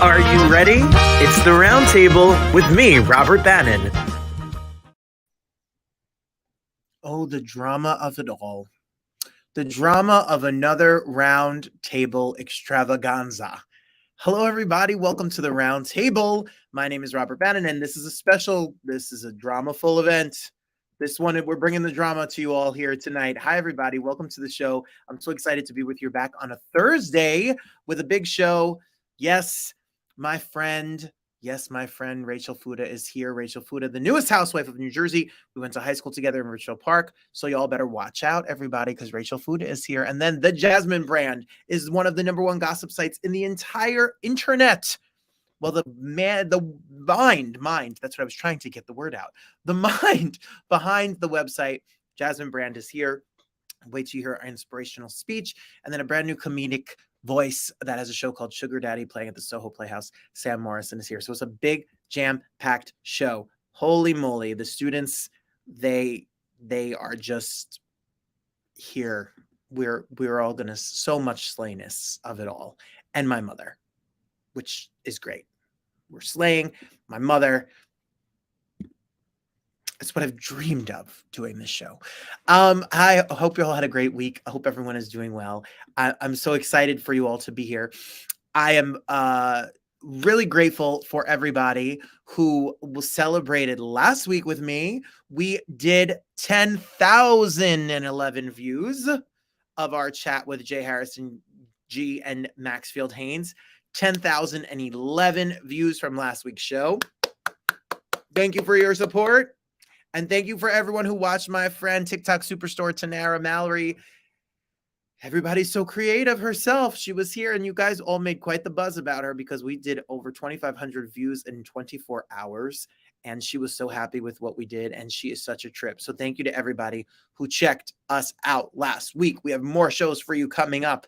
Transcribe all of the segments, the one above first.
Are you ready? It's the Roundtable with me, Robert Bannon. Oh, the drama of it all. The drama of another Roundtable extravaganza. Hello, everybody. Welcome to the Roundtable. My name is Robert Bannon, and this is a drama-full event. This one, we're bringing the drama to you all here tonight. Hi, everybody. Welcome to the show. I'm so excited to be with you back on a Thursday with a big show. Yes, my friend Rachel Fuda is here. Rachel Fuda, the newest housewife of New Jersey. We went to high school together in Ridgefield Park. So y'all better watch out, everybody, because Rachel Fuda is here. And then the Jasmine Brand is one of the #1 gossip sites in the entire internet. Well, the mind, that's what I was trying to get the word out. The mind behind the website, Jasmine Brand, is here. Wait till you hear our inspirational speech. And then a brand new comedic voice that has a show called Sugar Daddy playing at the Soho Playhouse. Sam Morrison is here. So it's a big jam-packed show. Holy moly. The students, they are just here. We're all going to so much slayness of it all. And my mother, which is great. We're slaying my mother. It's what I've dreamed of doing this show. I hope you all had a great week. I hope everyone is doing well. I'm so excited for you all to be here. I am really grateful for everybody who was celebrated last week with me. We did 10,011 views of our chat with Jay Harrison G and Maxfield Haynes. 10,011 views from last week's show. Thank you for your support. And thank you for everyone who watched my friend TikTok superstar Tanara Mallory. Everybody's so creative herself. She was here and you guys all made quite the buzz about her because we did over 2,500 views in 24 hours. And she was so happy with what we did. And she is such a trip. So thank you to everybody who checked us out last week. We have more shows for you coming up.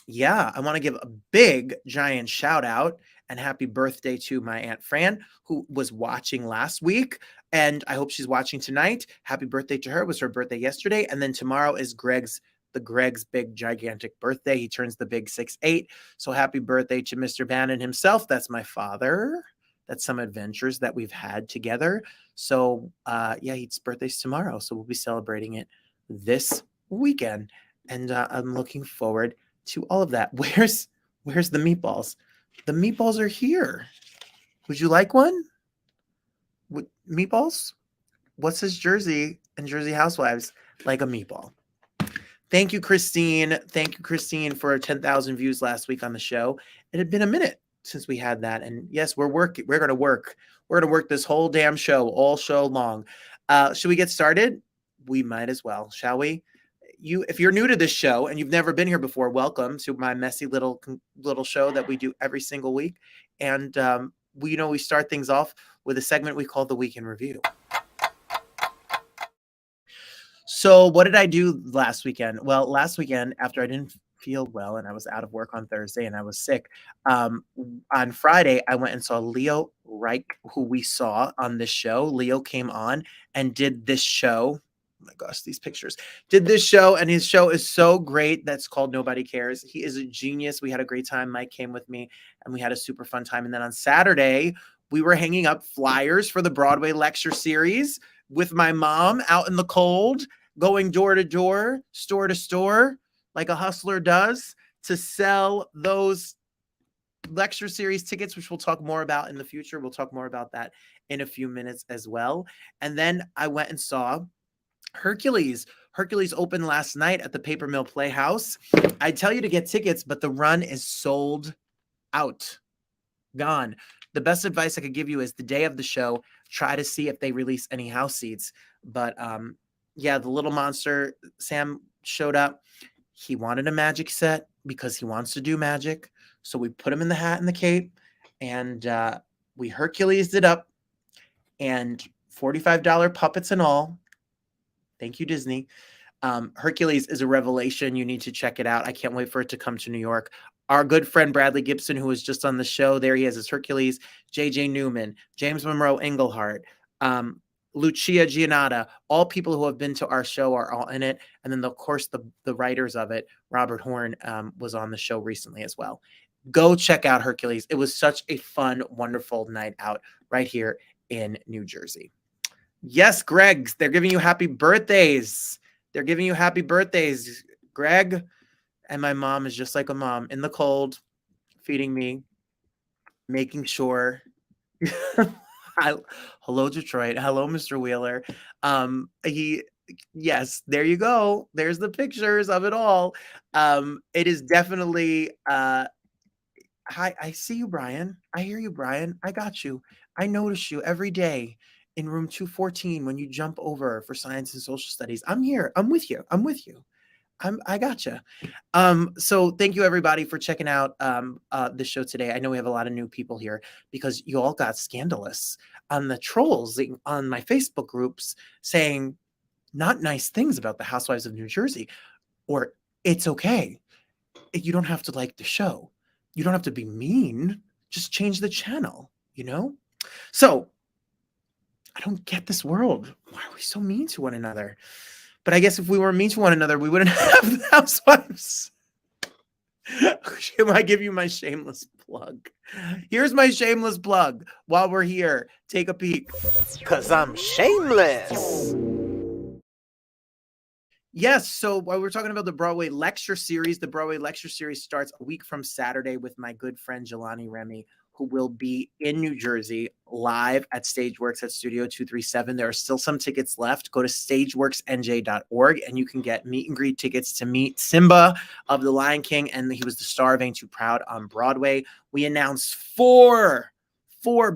Yeah, I want to give a big, giant shout out and happy birthday to my Aunt Fran, who was watching last week. And I hope she's watching tonight. Happy birthday to her. It was her birthday yesterday. And then tomorrow is Greg's big, gigantic birthday. He turns the big 6'8". So happy birthday to Mr. Bannon himself. That's my father. That's some adventures that we've had together. So yeah, his birthday's tomorrow. So we'll be celebrating it this weekend. And I'm looking forward to all of that. Where's the meatballs? The meatballs are here. Would you like one? Meatballs? What's his jersey and Jersey Housewives? Like a meatball. Thank you, Christine. Thank you, Christine, for 10,000 views last week on the show. It had been a minute since we had that. And yes, we're working. We're going to work. We're going to work this whole damn show, all show long. Should we get started? We might as well, shall we? If you're new to this show and you've never been here before, welcome to my messy little show that we do every single week. And we start things off with a segment we call the Week in Review. So what did I do last weekend? Well, last weekend, after I didn't feel well and I was out of work on Thursday and I was sick, on Friday, I went and saw Leo Reich, who we saw on this show. Leo came on and did this show. Oh my gosh, these pictures. Did this show, and his show is so great. That's called Nobody Cares. He is a genius. We had a great time. Mike came with me, and we had a super fun time. And then on Saturday, we were hanging up flyers for the Broadway lecture series with my mom out in the cold, going door to door, store to store, like a hustler does, to sell those lecture series tickets, which we'll talk more about in the future. We'll talk more about that in a few minutes as well. And then I went and saw Hercules opened last night at the Paper Mill Playhouse. I tell you to get tickets, but the run is sold out, gone. The best advice I could give you is the day of the show, try to see if they release any house seats. But yeah, the little monster, Sam, showed up. He wanted a magic set because he wants to do magic. So we put him in the hat and the cape, and we Hercules it up, and $45 puppets and all. Thank you, Disney. Hercules is a revelation. You need to check it out. I can't wait for it to come to New York. Our good friend Bradley Gibson, who was just on the show, there he is as Hercules. J.J. Newman, James Monroe Englehart, Lucia Giannata, all people who have been to our show are all in it. And then, of course, the writers of it, Robert Horn, was on the show recently as well. Go check out Hercules. It was such a fun, wonderful night out right here in New Jersey. Yes, Greg, they're giving you happy birthdays. They're giving you happy birthdays, Greg. And my mom is just like a mom in the cold, feeding me, making sure. Hello, Detroit. Hello, Mr. Wheeler. Yes, there you go. There's the pictures of it all. It is definitely, hi, I see you, Brian. I hear you, Brian. I got you. I notice you every day in room 214 when you jump over for science and social studies. I'm here. I'm with you. I'm with you. I gotcha. So thank you everybody for checking out the show today. I know we have a lot of new people here because you all got scandalous on the trolls on my Facebook groups saying not nice things about the Housewives of New Jersey, or it's okay. You don't have to like the show. You don't have to be mean. Just change the channel, you know? So I don't get this world. Why are we so mean to one another? But I guess if we were mean to one another, we wouldn't have the Housewives. Should I give you my shameless plug? Here's my shameless plug. While we're here, take a peek. Because I'm shameless. Yes, so while we're talking about the Broadway lecture series, the Broadway lecture series starts a week from Saturday with my good friend Jelani Remy, who will be in New Jersey live at Stageworks at Studio 237. There are still some tickets left. Go to stageworksnj.org and you can get meet and greet tickets to meet Simba of The Lion King, and he was the star of Ain't Too Proud on Broadway. We announced four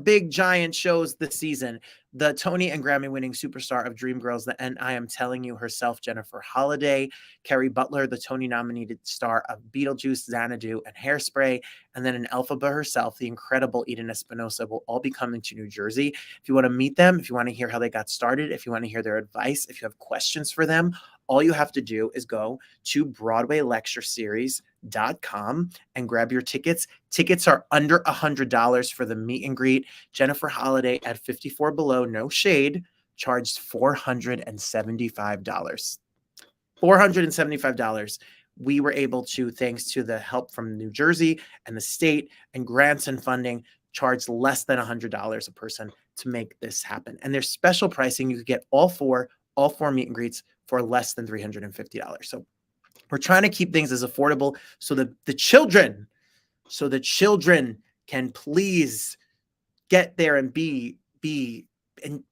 big giant shows this season. The Tony and Grammy winning superstar of Dreamgirls, and I am telling you herself, Jennifer Holliday, Kerry Butler, the Tony nominated star of Beetlejuice, Xanadu, and Hairspray, and then an Elphaba herself, the incredible Eden Espinosa, will all be coming to New Jersey. If you want to meet them, if you want to hear how they got started, if you want to hear their advice, if you have questions for them, all you have to do is go to BroadwayLectureSeries.com and grab your tickets. Tickets are under $100 for the meet and greet. Jennifer Holliday at 54 Below, no shade, charged $475. $475. We were able to, thanks to the help from New Jersey and the state and grants and funding, charge less than $100 a person to make this happen. And there's special pricing. You could get all four meet and greets for less than $350. So we're trying to keep things as affordable so that the children can please get there and be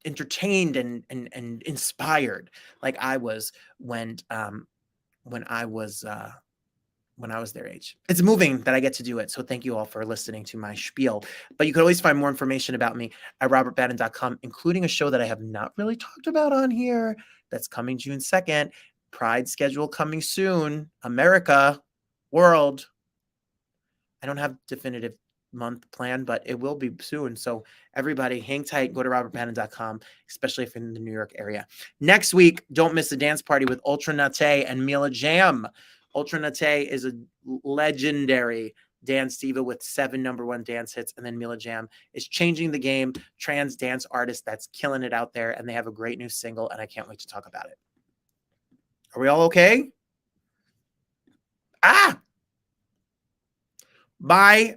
entertained and inspired like I was when I was their age. It's moving that I get to do it. So thank you all for listening to my spiel. But you can always find more information about me at robertbannon.com, including a show that I have not really talked about on here that's coming June 2nd. Pride schedule coming soon. America, world. I don't have definitive month plan, but it will be soon. So everybody hang tight, go to robertbannon.com, especially if you're in the New York area. Next week, don't miss a dance party with Ultra Nate and Mila Jam. Ultra Nate is a legendary dance diva with 7 #1 dance hits, and then Mila Jam is changing the game, trans dance artist that's killing it out there, and they have a great new single, and I can't wait to talk about it. Are we all okay? My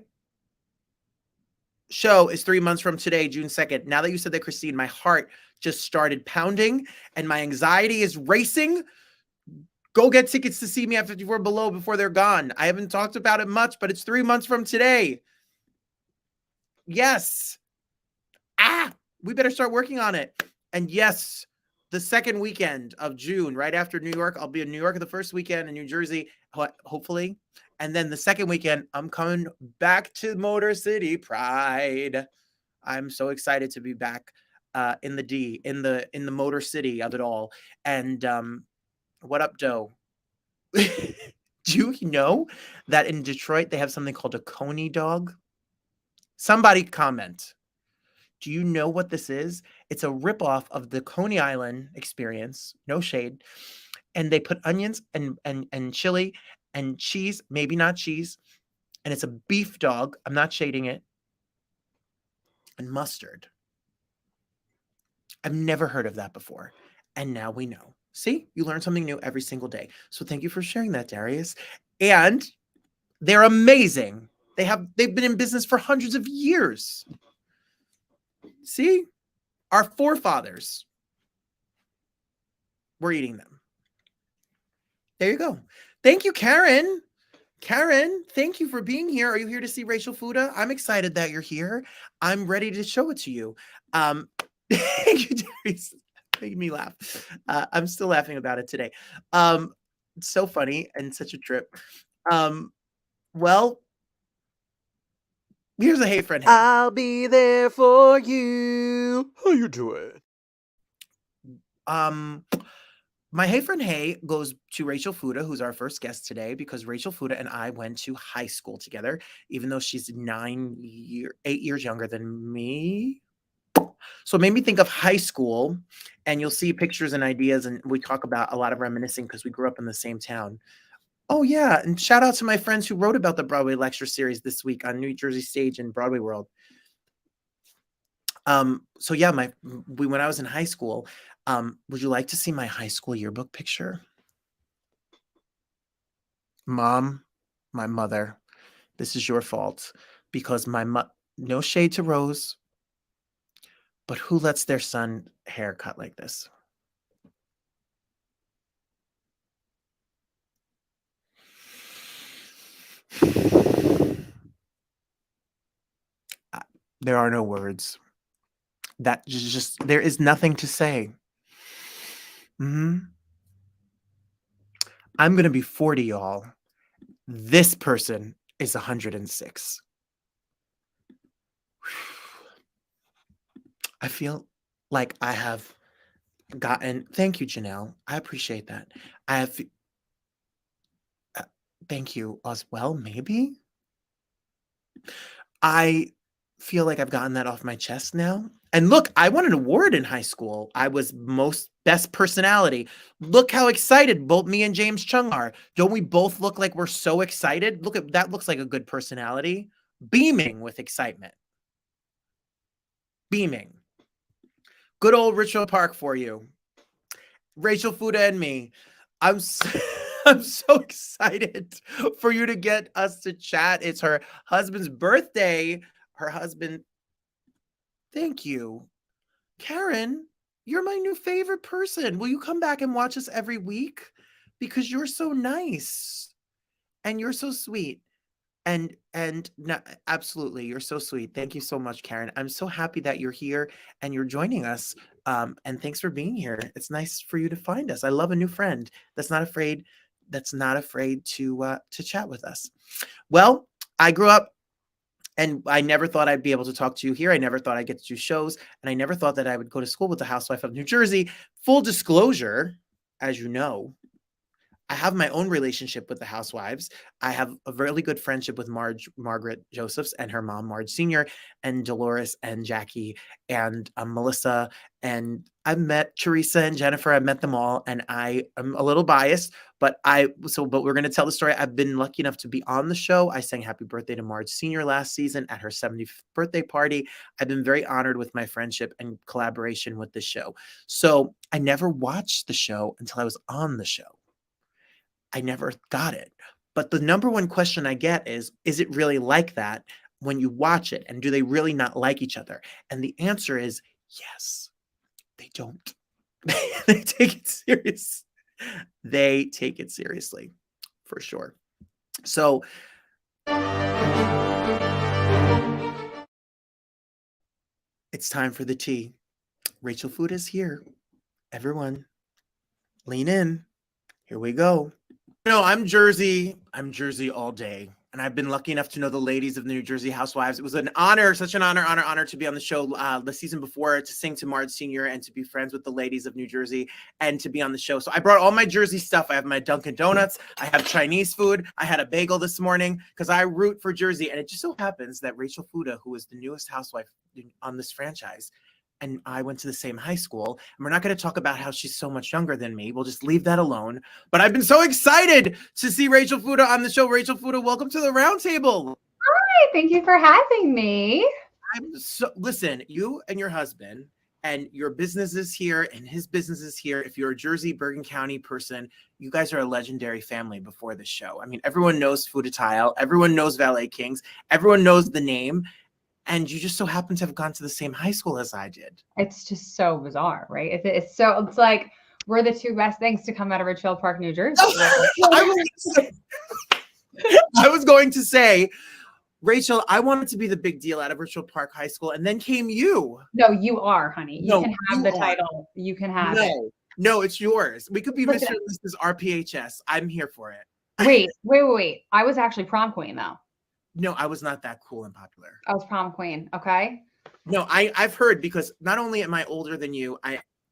show is 3 months from today, June 2nd. Now that you said that, Christine, my heart just started pounding and my anxiety is racing. Go get tickets to see me at 54 Below before they're gone. I haven't talked about it much, but it's 3 months from today. Yes. We better start working on it. And yes, the second weekend of June, right after New York, I'll be in New York the first weekend, in New Jersey, hopefully. And then the second weekend, I'm coming back to Motor City Pride. I'm so excited to be back in the Motor City of it all. And what up, Doe? Do you know that in Detroit they have something called a Coney dog? Somebody comment. Do you know what this is? It's a ripoff of the Coney Island experience. No shade. And they put onions and chili and cheese, maybe not cheese. And it's a beef dog. I'm not shading it. And mustard. I've never heard of that before. And now we know. See, you learn something new every single day. So thank you for sharing that, Darius. And they're amazing. They've been in business for hundreds of years. See? Our forefathers were eating them. There you go. Thank you, Karen. Karen, thank you for being here. Are you here to see Rachel Fuda? I'm excited that you're here. I'm ready to show it to you. Thank you, Darius. Making me laugh. I'm still laughing about it today. It's so funny and such a trip. Well, here's a hey friend. Hey. I'll be there for you. How you doing? My hey friend hey goes to Rachel Fuda, who's our first guest today, because Rachel Fuda and I went to high school together, even though she's 8 years younger than me. So it made me think of high school, and you'll see pictures and ideas, and we talk about a lot of reminiscing because we grew up in the same town. Oh yeah, and shout out to my friends who wrote about the Broadway lecture series this week on New Jersey Stage and Broadway World. So yeah, when I was in high school, would you like to see my high school yearbook picture? Mom, my mother, this is your fault, because no shade to Rose, but who lets their son hair cut like this? There are no words. That just, there is nothing to say. I'm going to be 40, y'all. This person is 106. I feel like I have gotten, thank you, Janelle. I appreciate that. Thank you as well, maybe. I feel like I've gotten that off my chest now. And look, I won an award in high school. I was best personality. Look how excited both me and James Chung are. Don't we both look like we're so excited? Look at that, looks like a good personality. Beaming with excitement. Beaming. Good old Ridgefield Park for you. Rachel Fuda and me. I'm so excited for you to get us to chat. It's her husband's birthday. Her husband. Thank you. Karen, you're my new favorite person. Will you come back and watch us every week? Because you're so nice and you're so sweet. And no, absolutely, you're so sweet. Thank you so much, Karen. I'm so happy that you're here and you're joining us. And thanks for being here. It's nice for you to find us. I love a new friend that's not afraid to chat with us. Well, I grew up and I never thought I'd be able to talk to you here. I never thought I'd get to do shows, and I never thought that I would go to school with the Housewife of New Jersey. Full disclosure, as you know, I have my own relationship with the Housewives. I have a really good friendship with Margaret Josephs and her mom, Marge Sr., and Dolores and Jackie and Melissa. And I've met Teresa and Jennifer. I've met them all. And I am a little biased, but we're going to tell the story. I've been lucky enough to be on the show. I sang Happy Birthday to Marge Sr. last season at her 75th birthday party. I've been very honored with my friendship and collaboration with the show. So I never watched the show until I was on the show. I never got it. But the number one question I get is it really like that when you watch it? And do they really not like each other? And the answer is yes, they don't. They take it serious. They take it seriously, for sure. So it's time for the tea. Rachel Fuda is here. Everyone, lean in. Here we go. No, I'm Jersey. I'm Jersey all day. And I've been lucky enough to know the ladies of the New Jersey Housewives. It was an honor, such an honor to be on the show the season before, to sing to Marge Sr. and to be friends with the ladies of New Jersey and to be on the show. So I brought all my Jersey stuff. I have my Dunkin' Donuts. I have Chinese food. I had a bagel this morning because I root for Jersey. And it just so happens that Rachel Fuda, who is the newest housewife on this franchise, and I went to the same high school, and we're not going to talk about how she's so much younger than me. We'll just leave that alone. But I've been so excited to see Rachel Fuda on the show. Rachel Fuda, welcome to the Roundtable. Hi, thank you for having me. Listen, you and your husband and your business is here and his business is here. If you're a Jersey, Bergen County person, you guys are a legendary family before the show. I mean, everyone knows Fuda Tile, everyone knows Valet Kings, everyone knows the name, and you just so happen to have gone to the same high school as I did. It's just so bizarre, right? It's like we're the two best things to come out of Ridgefield Park, New Jersey. I was going to say, Rachel, I wanted to be the big deal out of Ridgefield Park High School, and then came you. No, you are, honey. You can have the title. You can have it. No, it's yours. We could be Mr. and Mrs. RPHS. I'm here for it. Wait. I was actually prom queen, though. No, I was not that cool and popular. I was prom queen. Okay. No, I've heard, because not only am I older than you,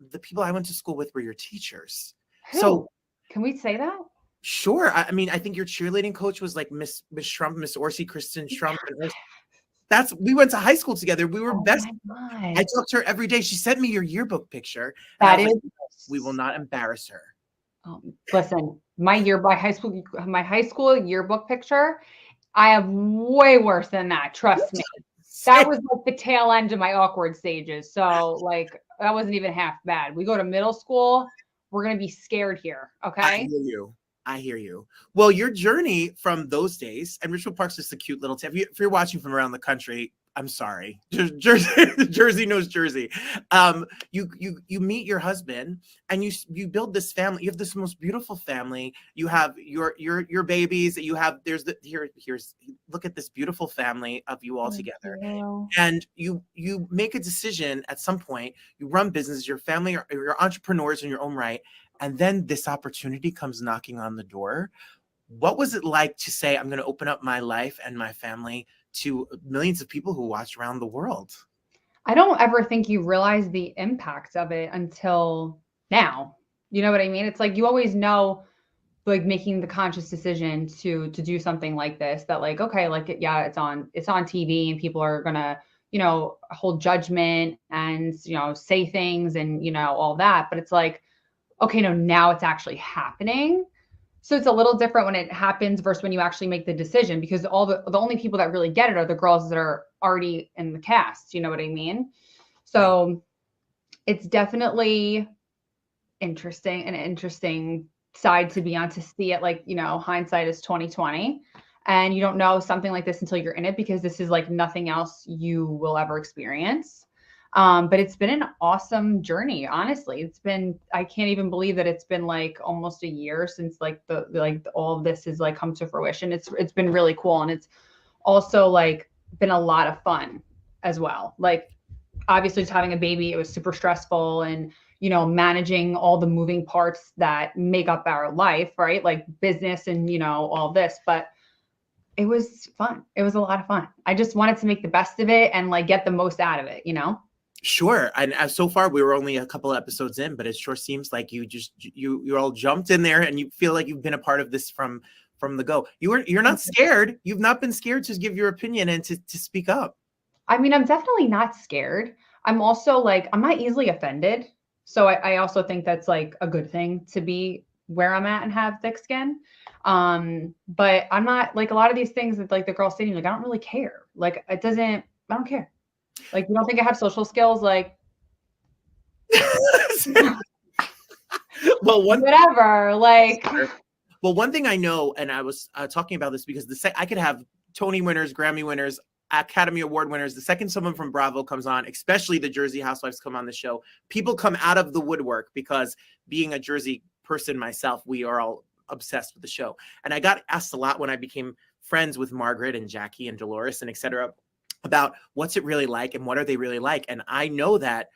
the people I went to school with were your teachers. Who? So can we say that? Sure. I mean, I think your cheerleading coach was like Miss Trump, Miss Orsi, Kristen Trump. We went to high school together. We were best. I talked to her every day. She sent me your yearbook picture. That is. Like, we will not embarrass her. Listen, my high school yearbook picture, I have way worse than that. Trust me. That was like the tail end of my awkward stages. So like, that wasn't even half bad. We go to middle school. We're going to be scared here. Okay. I hear you. Well, your journey from those days, and Ridgefield Park's just a cute little town. If you're watching from around the country, I'm sorry. Jersey knows Jersey. You meet your husband, and you build this family. You have this most beautiful family. You have your babies. You have here's look at this beautiful family of you all together. And you make a decision at some point. You run business. Your family, you're entrepreneurs in your own right. And then this opportunity comes knocking on the door. What was it like to say, I'm going to open up my life and my family to millions of people who watch around the world? I don't ever think you realize the impact of it until now. You know what I mean? It's like, you always know, like, making the conscious decision to do something like this, that like, okay, like, yeah, it's on TV and people are going to, hold judgment and, say things and, all that. But it's like, okay, no, now it's actually happening. So it's a little different when it happens versus when you actually make the decision, because the only people that really get it are the girls that are already in the cast. You know what I mean? So it's definitely an interesting side to be on, to see it, like, hindsight is 2020, and you don't know something like this until you're in it, because this is like nothing else you will ever experience. But it's been an awesome journey. Honestly, I can't even believe that it's been like almost a year since like all of this has like come to fruition. It's been really cool. And it's also like been a lot of fun as well. Like, obviously just having a baby, it was super stressful, and, managing all the moving parts that make up our life, right? Like business and, all this, but it was fun. It was a lot of fun. I just wanted to make the best of it and like get the most out of it, Sure. And so far we were only a couple of episodes in, but it sure seems like you all jumped in there, and you feel like you've been a part of this from the go. You're not scared. You've not been scared to give your opinion and to speak up. I mean, I'm definitely not scared. I'm also like, I'm not easily offended. So I also think that's like a good thing, to be where I'm at and have thick skin. But I'm not like a lot of these things that like the girls saying, like, I don't really care. Like, I don't care. Like, you don't think I have social skills? Like, well, whatever. Like, well, one thing I know, and I was talking about this because I could have Tony winners, Grammy winners, Academy Award winners. The second someone from Bravo comes on, especially the Jersey Housewives come on the show, people come out of the woodwork, because being a Jersey person myself, we are all obsessed with the show. And I got asked a lot when I became friends with Margaret and Jackie and Dolores and etc. about what's it really like and what are they really like. And I know that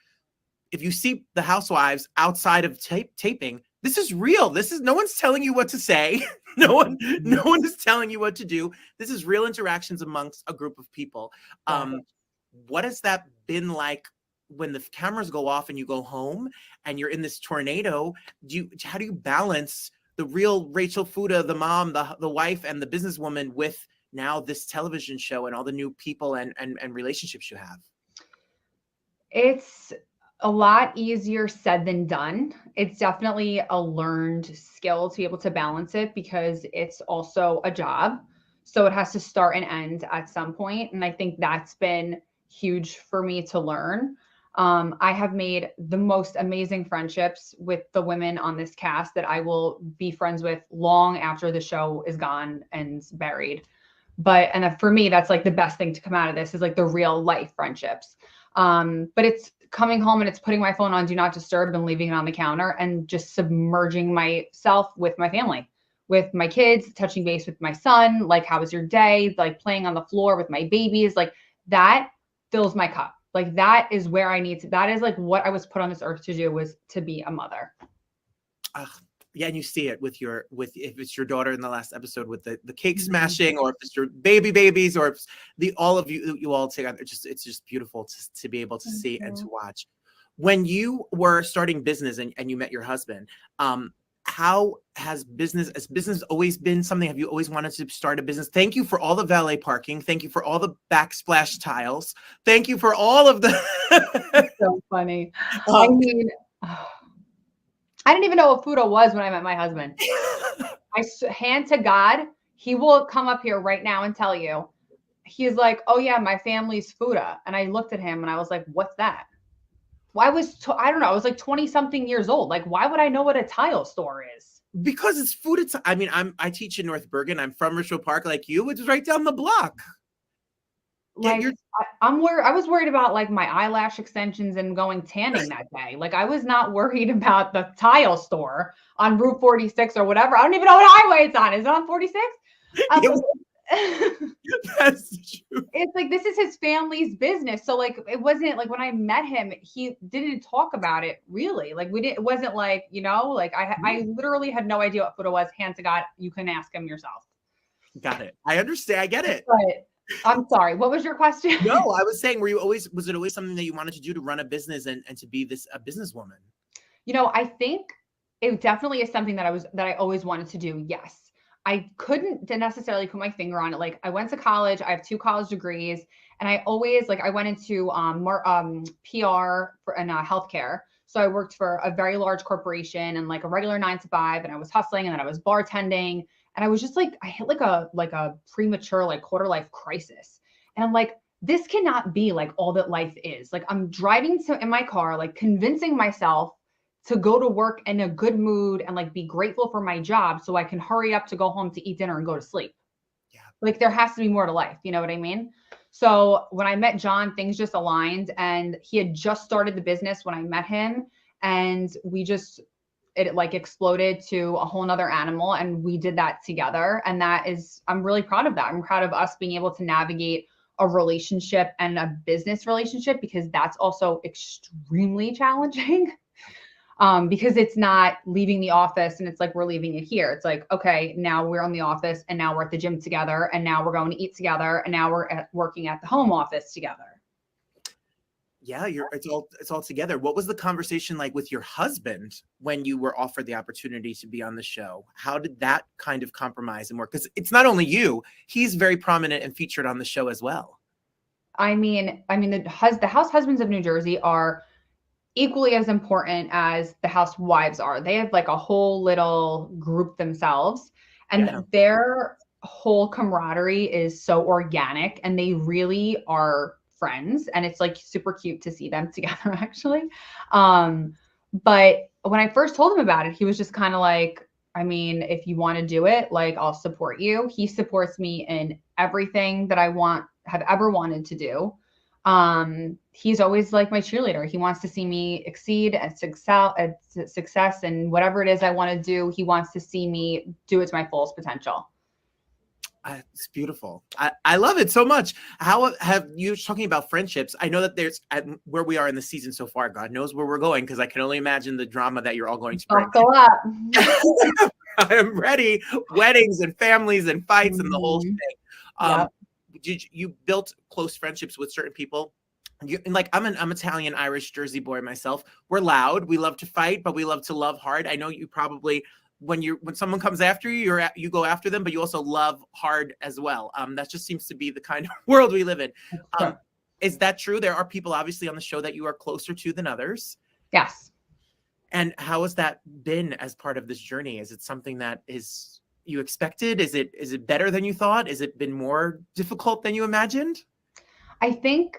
if you see the Housewives outside of taping, this is real. No one's telling you what to say. No one is telling you what to do. This is real interactions amongst a group of people. What has that been like when the cameras go off and you go home and you're in this tornado? How do you balance the real Rachel Fuda, the mom, the wife, and the businesswoman with now this television show and all the new people and relationships you have? It's a lot easier said than done. It's definitely a learned skill to be able to balance it, because it's also a job. So it has to start and end at some point. And I think that's been huge for me to learn. I have made the most amazing friendships with the women on this cast that I will be friends with long after the show is gone and buried. And for me, that's like the best thing to come out of this is like the real life friendships. But it's coming home and it's putting my phone on do not disturb and leaving it on the counter and just submerging myself with my family, with my kids, touching base with my son, like, how was your day? Like playing on the floor with my babies, like that fills my cup. Like that is where I need to, that is like what I was put on this earth to do, was to be a mother. Yeah, and you see it with if it's your daughter in the last episode with the cake smashing, or if it's your babies, or if it's all of you all together. It's just beautiful to be able to see and to watch. When you were starting business and you met your husband, how has business always been something? Have you always wanted to start a business? Thank you for all the valet parking. Thank you for all the backsplash tiles. Thank you for all of the. So funny. I mean, I didn't even know what Fuda was when I met my husband. Hand to God, he will come up here right now and tell you. He's like, oh yeah, my family's Fuda. And I looked at him and I was like, what's that? I don't know. I was like 20 something years old. Like, why would I know what a tile store is? Because it's food. I mean, I teach in North Bergen. I'm from Ridgefield Park, like you, which is right down the block. Like, I was worried about like my eyelash extensions and going tanning that day. Like, I was not worried about the tile store on Route 46 or whatever. I don't even know what highway it's on. Is it on 46? That's true. It's like, this is his family's business. So like, it wasn't like when I met him, he didn't talk about it really. Like it wasn't like, like I literally had no idea what Fuda was. Hand to God, you can ask him yourself. Got it. I understand. I get it. But I'm sorry. What was your question? No, I was saying, was it always something that you wanted to do, to run a business and to be a businesswoman? I think it definitely is something that I always wanted to do. Yes. I couldn't necessarily put my finger on it. Like, I went to college, I have 2 college degrees, and I always I went into PR and healthcare. So I worked for a very large corporation and like a regular 9 to 5, and I was hustling, and then I was bartending, and I was just like, I hit like a premature like quarter life crisis. And I'm like, this cannot be like all that life is. Like, I'm driving in my car, like convincing myself to go to work in a good mood and like be grateful for my job so I can hurry up to go home to eat dinner and go to sleep. Yeah. Like, there has to be more to life. You know what I mean? So when I met John, things just aligned, and he had just started the business when I met him, and it like exploded to a whole nother animal, and we did that together. And I'm really proud of that. I'm proud of us being able to navigate a relationship and a business relationship, because that's also extremely challenging. Because it's not leaving the office and it's like, we're leaving it here. It's like, okay, now we're in the office, and now we're at the gym together, and now we're going to eat together, and now we're working at the home office together. Yeah, it's all together. What was the conversation like with your husband when you were offered the opportunity to be on the show? How did that kind of compromise and work? Because it's not only you, he's very prominent and featured on the show as well. I mean, the House Husbands of New Jersey are equally as important as the Housewives are. They have like a whole little group themselves, and their whole camaraderie is so organic, and they really are friends, and it's like super cute to see them together actually. But when I first told him about it, he was just kind of like, I mean, if you want to do it, like, I'll support you. He supports me in everything that I have ever wanted to do. He's always like my cheerleader. He wants to see me exceed at success and whatever it is I want to do. He wants to see me do it to my fullest potential. It's beautiful. I love it so much. How have you talking about friendships? I know that there's where we are in the season so far. God knows where we're going, because I can only imagine the drama that you're all going to bring. Buckle up. I am ready. Weddings and families and fights and the whole thing. Yep. You built close friendships with certain people? Like, I'm Italian, Irish, Jersey boy myself. We're loud. We love to fight, but we love to love hard. I know you probably, when someone comes after you, you go after them, but you also love hard as well. That just seems to be the kind of world we live in. Is that true? There are people obviously on the show that you are closer to than others. Yes. And how has that been as part of this journey? Is it something that you expected? Is it better than you thought? Has it been more difficult than you imagined? I think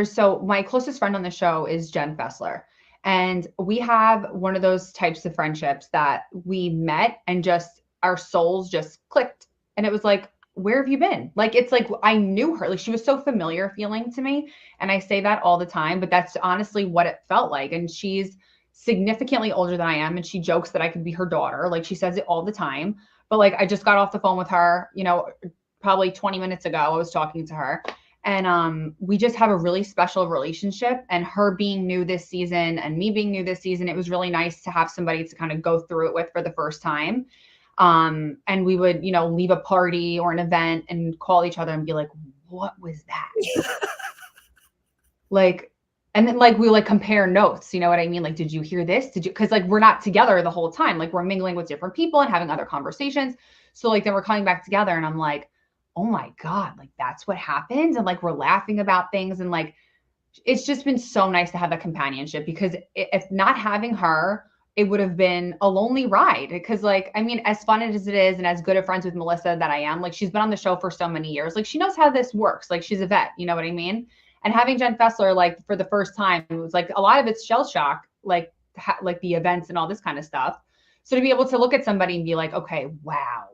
so my closest friend on the show is Jen Fessler. And we have one of those types of friendships that we met and just our souls just clicked. And it was like, where have you been? Like, it's like I knew her. Like, she was so familiar feeling to me. And I say that all the time, but that's honestly what it felt like. And she's significantly older than I am. And she jokes that I could be her daughter. Like, she says it all the time. But like, I just got off the phone with her, probably 20 minutes ago. I was talking to her. And we just have a really special relationship, and her being new this season and me being new this season, it was really nice to have somebody to kind of go through it with for the first time. And we would, leave a party or an event and call each other and be like, what was that? Like, and then like, we like compare notes, you know what I mean? Like, did you hear this? Cause like, we're not together the whole time. Like, we're mingling with different people and having other conversations. So like, then we're coming back together and I'm like, oh my God, like that's what happened. And like, we're laughing about things. And like, it's just been so nice to have that companionship, because if not having her, it would have been a lonely ride. Because like, I mean, as fun as it is and as good of friends with Melissa that I am, like she's been on the show for so many years. Like she knows how this works. Like she's a vet, you know what I mean? And having Jen Fessler, like for the first time, it was like a lot of it's shell shock, like the events and all this kind of stuff. So to be able to look at somebody and be like, okay, wow.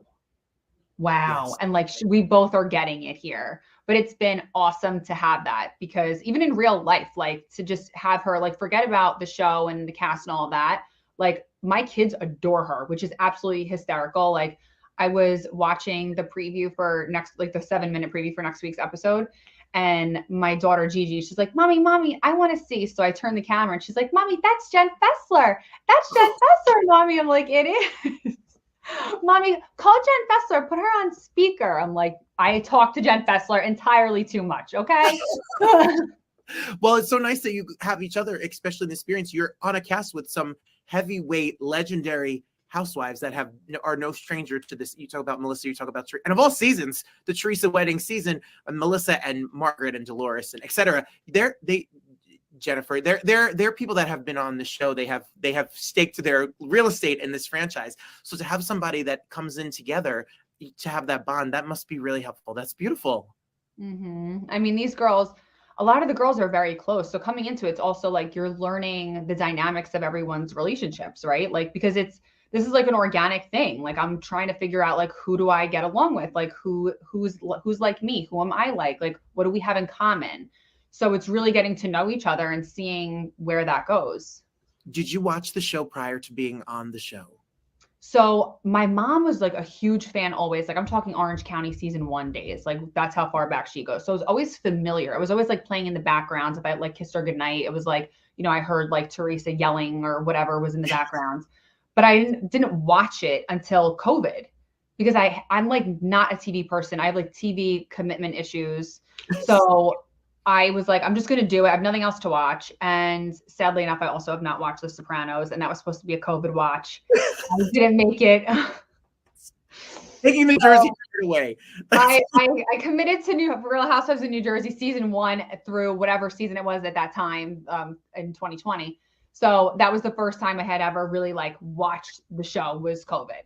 Yes. And like, we both are getting it here, but it's been awesome to have that, because even in real life, like to just have her, like, forget about the show and the cast and all of that. Like my kids adore her, which is absolutely hysterical. Like I was watching the preview for the 7-minute preview for next week's episode. And my daughter, Gigi, she's like, mommy, I want to see. So I turned the camera and she's like, mommy, that's Jen Fessler. That's Jen Fessler, mommy. I'm like, it is. Mommy, call Jen Fessler, put her on speaker. I'm like, I talk to Jen Fessler entirely too much. Okay. Well, it's so nice that you have each other, especially in the experience. You're on a cast with some heavyweight, legendary housewives that are no stranger to this. You talk about Melissa, you talk about, and of all seasons, the Teresa wedding season, Melissa and Margaret and Dolores and etc. Jennifer, they're people that have been on the show. They have staked their real estate in this franchise. So to have somebody that comes in together to have that bond, that must be really helpful. That's beautiful. Mm-hmm. I mean, these girls, a lot of the girls are very close. So coming into it's also like you're learning the dynamics of everyone's relationships, right? Like, because this is like an organic thing. Like I'm trying to figure out like, who do I get along with? Like who's like me? Who am I like? Like, what do we have in common? So it's really getting to know each other and seeing where that goes. Did you watch the show prior to being on the show? So my mom was like a huge fan always. Like I'm talking Orange County season 1 days. Like that's how far back she goes. So it was always familiar. It was always like playing in the background. If I like kissed her goodnight, it was like, I heard like Teresa yelling or whatever was in the background. But I didn't watch it until COVID, because I'm like not a TV person. I have like TV commitment issues. So I was like, I'm just going to do it. I have nothing else to watch. And sadly enough, I also have not watched The Sopranos, and that was supposed to be a COVID watch. I didn't make it. Taking the Jersey away. I committed to Real Housewives of New Jersey season 1 through whatever season it was at that time in 2020. So that was the first time I had ever really like watched the show was COVID.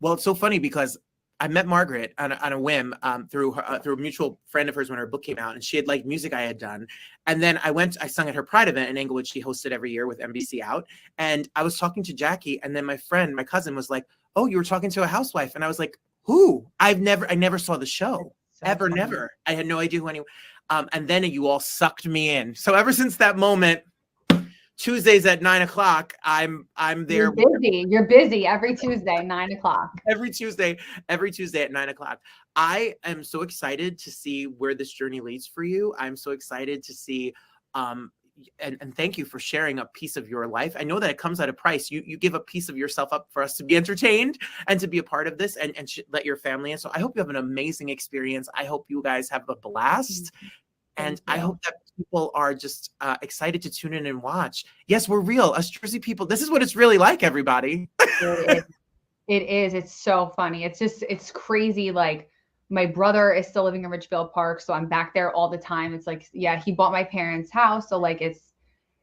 Well, it's so funny because I met Margaret on a whim through a mutual friend of hers when her book came out, and she had liked music I had done. And then I sung at her Pride event in Englewood. She hosted every year with NBC Out. And I was talking to Jackie, and then my cousin was like, "Oh, you were talking to a housewife?" And I was like, "Who?" I never saw the show. Ever, never. I had no idea who anyone. And then you all sucked me in. So ever since that moment, Tuesdays at 9:00, I'm there. You're busy every Tuesday, 9:00. Every Tuesday at 9:00. I am so excited to see where this journey leads for you. I'm so excited to see, and thank you for sharing a piece of your life. I know that it comes at a price. You give a piece of yourself up for us to be entertained and to be a part of this and let your family in. So I hope you have an amazing experience. I hope you guys have a blast. And I hope that people are just excited to tune in and watch. Yes, we're real. Us Jersey people. This is what it's really like, everybody. It is. It's so funny. It's crazy. Like my brother is still living in Ridgefield Park. So I'm back there all the time. It's like, yeah, he bought my parents' house. So like,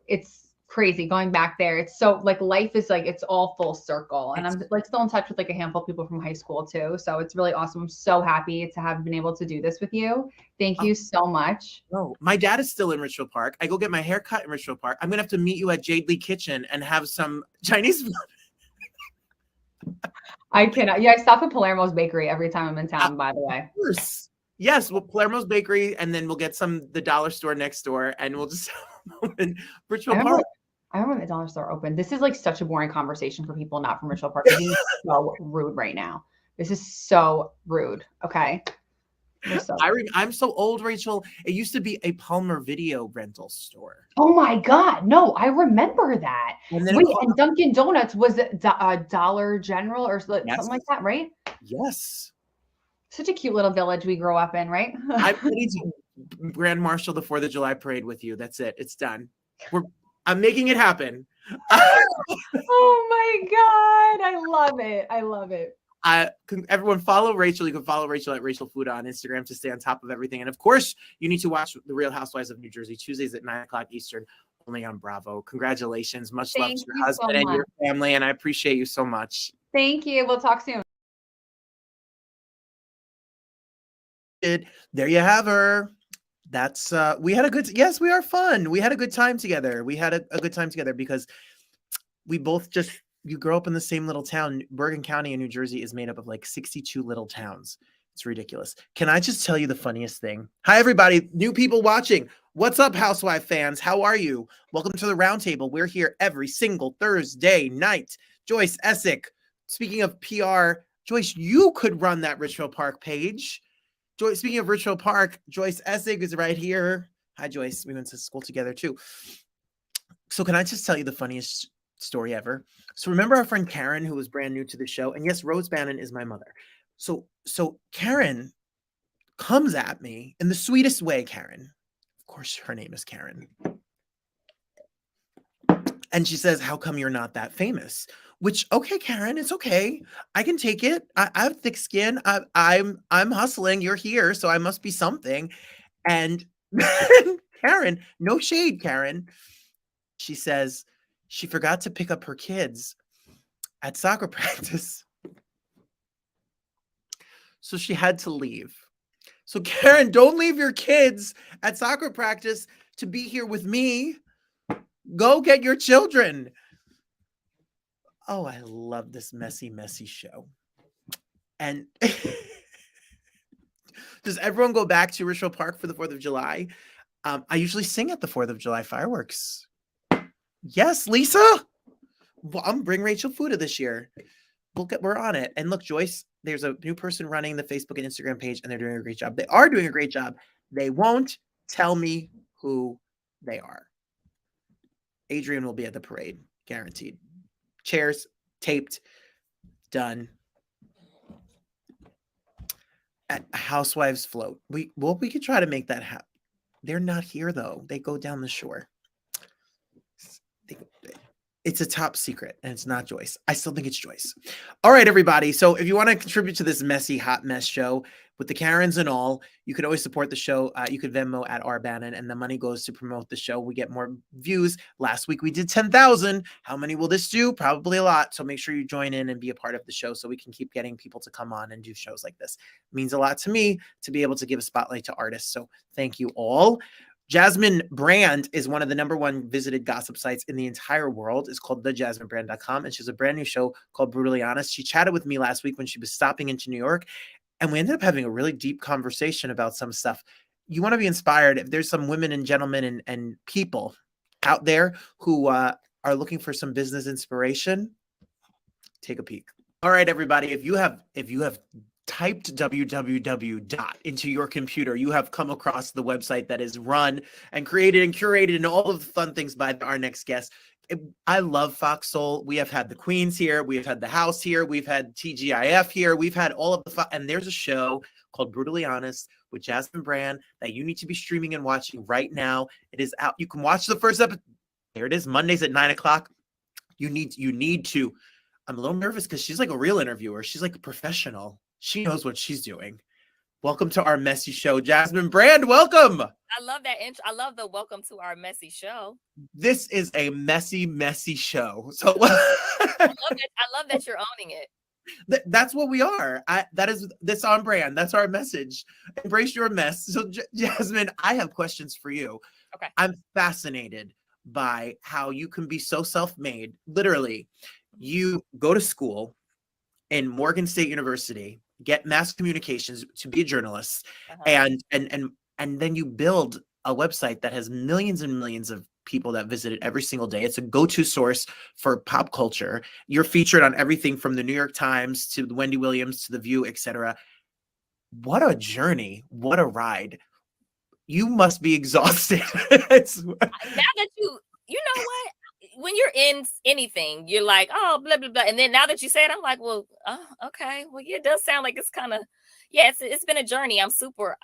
it's crazy going back there. It's so like life is like it's all full circle. And I'm like still in touch with like a handful of people from high school too. So it's really awesome. I'm so happy to have been able to do this with you. Thank you so much. No, my dad is still in Ridgefield Park. I go get my hair cut in Ridgefield Park. I'm gonna have to meet you at Jade Lee Kitchen and have some Chinese food. I cannot. Yeah, I stop at Palermo's Bakery every time I'm in town, by the way. Of course. Yes, well, Palermo's Bakery, and then we'll get the dollar store next door, and we'll just in Ridgefield Park. I remember the dollar store opened. This is like such a boring conversation for people not from Ridgefield Park. This is so rude right now. This is so rude. Okay. I'm so old, Rachel. It used to be a Palmer video rental store. Oh my God. No, I remember that. And then wait, and Dunkin' Donuts was a Dollar General or something like that, right? Yes. Such a cute little village we grew up in, right? I'm ready to Grand Marshal the 4th of July parade with you. That's it. It's done. I'm making it happen. Oh my God. I love it. I love it. Everyone follow Rachel. You can follow Rachel at Rachel Fuda on Instagram to stay on top of everything. And of course, you need to watch The Real Housewives of New Jersey Tuesdays at 9:00 Eastern, only on Bravo. Congratulations. Much love to your husband and your family. And I appreciate you so much. Thank you. We'll talk soon. There you have her. That's we had a good we are fun. We had a good time together. We had a good time together because we both you grow up in the same little town. Bergen County in New Jersey is made up of like 62 little towns. It's ridiculous. Can I just tell you the funniest thing? Hi, everybody. New people watching. What's up, Housewife fans? How are you? Welcome to the Roundtable. We're here every single Thursday night. Joyce Essick. Speaking of PR, Joyce, you could run that Ridgefield Park page. Joyce, speaking of Ridgefield Park, Joyce Essick is right here. Hi, Joyce. We went to school together, too. So can I just tell you the funniest story ever? So remember our friend Karen, who was brand new to the show? And yes, Rose Bannon is my mother. So Karen comes at me in the sweetest way, Karen. Of course, her name is Karen. And she says, how come you're not that famous? Which, okay, Karen, it's okay. I can take it. I have thick skin. I'm hustling. You're here, so I must be something. And Karen, no shade, Karen. She says she forgot to pick up her kids at soccer practice. So she had to leave. So Karen, don't leave your kids at soccer practice to be here with me. Go get your children. Oh, I love this messy, messy show. And does everyone go back to Ridgefield Park for the 4th of July? I usually sing at the 4th of July fireworks. Yes, Lisa. Well, I'm bring Rachel Fuda this year. We're on it. And look, Joyce, there's a new person running the Facebook and Instagram page, and they're doing a great job. They are doing a great job. They won't tell me who they are. Adrian will be at the parade, guaranteed. Chairs taped, done. At Housewives float. We could try to make that happen. They're not here though. They go down the shore. It's a top secret, and it's not Joyce. I still think it's Joyce. All right, everybody. So if you want to contribute to this messy, hot mess show with the Karens and all, you could always support the show. You could Venmo at @Bannon, and the money goes to promote the show. We get more views. Last week we did 10,000. How many will this do? Probably a lot. So make sure you join in and be a part of the show so we can keep getting people to come on and do shows like this. It means a lot to me to be able to give a spotlight to artists. So thank you all. Jasmine Brand is one of the #1 visited gossip sites in the entire world. It's called thejasminebrand.com, and she has a brand new show called Brutally Honest. She chatted with me last week when she was stopping into New York, and we ended up having a really deep conversation about some stuff. You want to be inspired. If there's some women and gentlemen and people out there who are looking for some business inspiration, take a peek. All right, everybody, if you have typed www. into your computer, you have come across the website that is run and created and curated and all of the fun things by our next guest. I love Fox Soul. We have had the Queens here. We've had the House here. We've had TGIF here. We've had all of the and there's a show called Brutally Honest with Jasmine Brand that you need to be streaming and watching right now. It is out. You can watch the first episode. There it is. Mondays at 9:00. You need to. I'm a little nervous because she's like a real interviewer. She's like a professional. She knows what she's doing. Welcome to our messy show, Jasmine Brand. Welcome. I love that intro. I love the welcome to our messy show. This is a messy, messy show. So I love that you're owning it. That's what we are. That is this on brand. That's our message. Embrace your mess. So Jasmine, I have questions for you. Okay. I'm fascinated by how you can be so self-made. Literally, you go to school in Morgan State University, get mass communications to be a journalist, and then you build a website that has millions and millions of people that visit it every single day. It's a go-to source for pop culture. You're featured on everything from the New York Times to the Wendy Williams to the View, etc. What a journey! What a ride! You must be exhausted. Now that you know what? When you're in anything, you're like, oh, blah, blah, blah. And then now that you say it, I'm like, well, oh, okay. Well, yeah, it does sound like it's kind of, yeah, it's been a journey. I'm super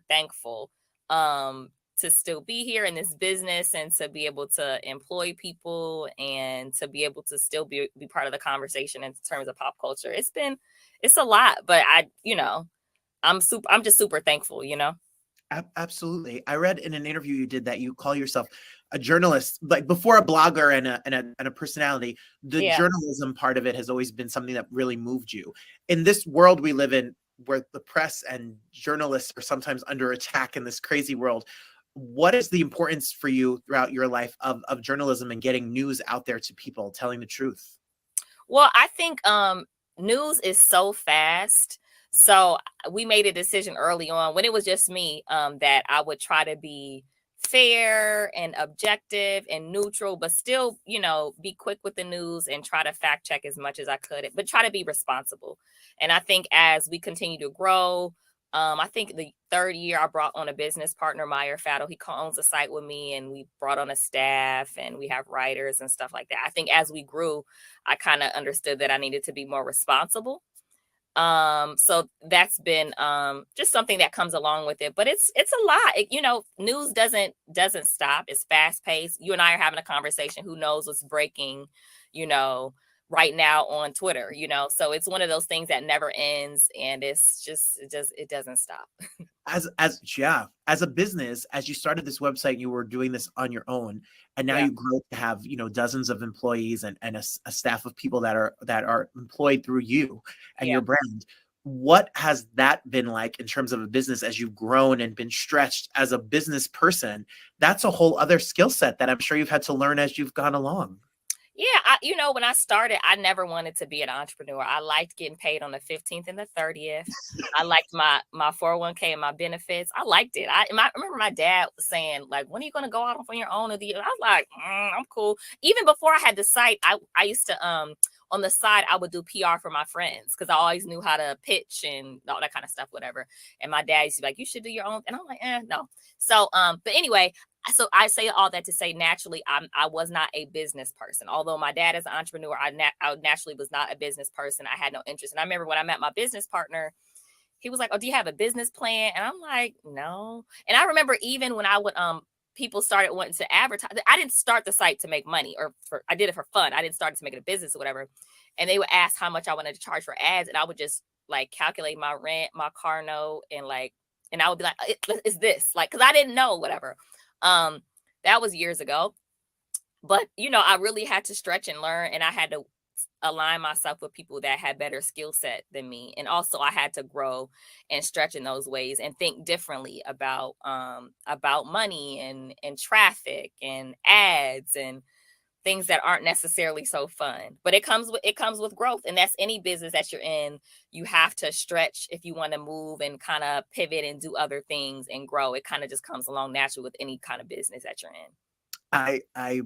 thankful to still be here in this business and to be able to employ people and to be able to still be part of the conversation in terms of pop culture. It's a lot, but I'm just super thankful, Absolutely. I read in an interview you did that you call yourself a journalist, like before a blogger and a personality. The journalism part of it has always been something that really moved you. In this world we live in, where the press and journalists are sometimes under attack in this crazy world, what is the importance for you throughout your life of journalism and getting news out there to people, telling the truth? Well, I think news is so fast. So we made a decision early on when it was just me that I would try to be fair and objective and neutral, but still, be quick with the news and try to fact check as much as I could, but try to be responsible. And I think as we continue to grow, I think the third year I brought on a business partner, Meyer Faddle. He owns a site with me, and we brought on a staff and we have writers and stuff like that. I think as we grew, I kind of understood that I needed to be more responsible. So that's been just something that comes along with it, but it's a lot. News doesn't stop. It's fast paced. You and I are having a conversation. Who knows what's breaking, right now on Twitter, so it's one of those things that never ends, and it doesn't stop. As a business, as you started this website, you were doing this on your own, and now you grow to have dozens of employees and a staff of people that are employed through you and your brand. What has that been like in terms of a business as you've grown and been stretched as a business person? That's a whole other skill set that I'm sure you've had to learn as you've gone along. Yeah, when I started, I never wanted to be an entrepreneur. I liked getting paid on the 15th and the 30th. I liked my 401k and my benefits. I liked it. I remember my dad saying, like, when are you going to go out on your own? I was like, I'm cool. Even before I had the site, I used to, on the side, I would do PR for my friends because I always knew how to pitch and all that kind of stuff, whatever. And my dad used to be like, you should do your own. And I'm like, no. So, but anyway, so I say all that to say, naturally, I was not a business person. Although my dad is an entrepreneur, I naturally was not a business person. I had no interest. And I remember when I met my business partner, he was like, oh, do you have a business plan? And I'm like, no. And I remember even when I would, people started wanting to advertise. I didn't start the site to make money, I did it for fun. I didn't start it to make it a business or whatever. And they would ask how much I wanted to charge for ads. And I would just like calculate my rent, my car note, and I would be like, is this like, cause I didn't know, whatever. That was years ago, but I really had to stretch and learn, and I had to align myself with people that had better skill set than me. And also I had to grow and stretch in those ways and think differently about money and traffic and ads and things that aren't necessarily so fun, but it comes with growth. And that's any business that you're in. You have to stretch if you want to move and kind of pivot and do other things and grow. It kind of just comes along naturally with any kind of business that you're in. I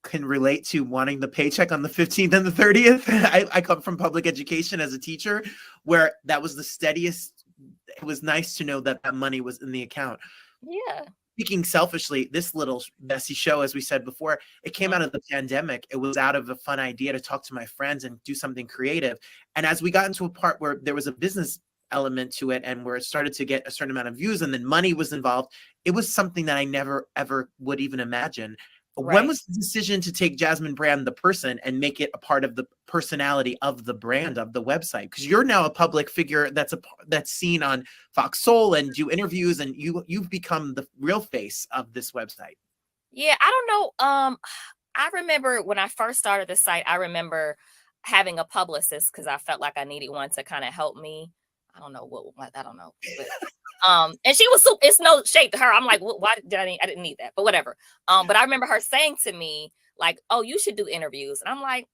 can relate to wanting the paycheck on the 15th and the 30th. I come from public education as a teacher where that was the steadiest. It was nice to know that money was in the account. Yeah. Speaking selfishly, this little messy show, as we said before, it came out of the pandemic. It was out of a fun idea to talk to my friends and do something creative. And as we got into a part where there was a business element to it and where it started to get a certain amount of views and then money was involved, it was something that I never, ever would even imagine. When was the decision to take Jasmine Brand, the person, and make it a part of the personality of the brand of the website? Because you're now a public figure that's seen on Fox Soul and do interviews, and you've become the real face of this website. Yeah, I don't know. I remember when I first started the site, I remember having a publicist because I felt like I needed one to kind of help me. I don't know what I don't know. But, and she was it's no shade to her. I'm like, why did I didn't need that, but whatever. But I remember her saying to me, like, oh, you should do interviews. And I'm like,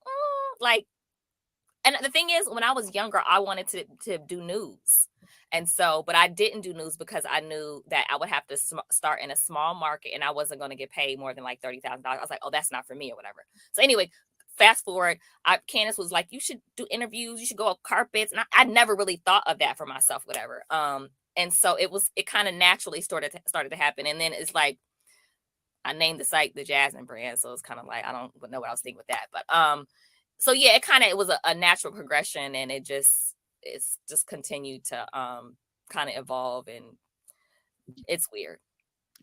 and the thing is, when I was younger, I wanted to do news. And so, but I didn't do news because I knew that I would have to start in a small market and I wasn't going to get paid more than like $30,000. I was like, oh, that's not for me or whatever. So anyway, fast forward, Candace was like, you should do interviews. You should go up carpets. And I never really thought of that for myself, whatever. And so it kind of naturally started to happen. And then it's like, I named the site the Jasmine Brand. So it's kind of like, I don't know what I was thinking with that. But so yeah, it was a natural progression, and it's just continued to kind of evolve, and it's weird.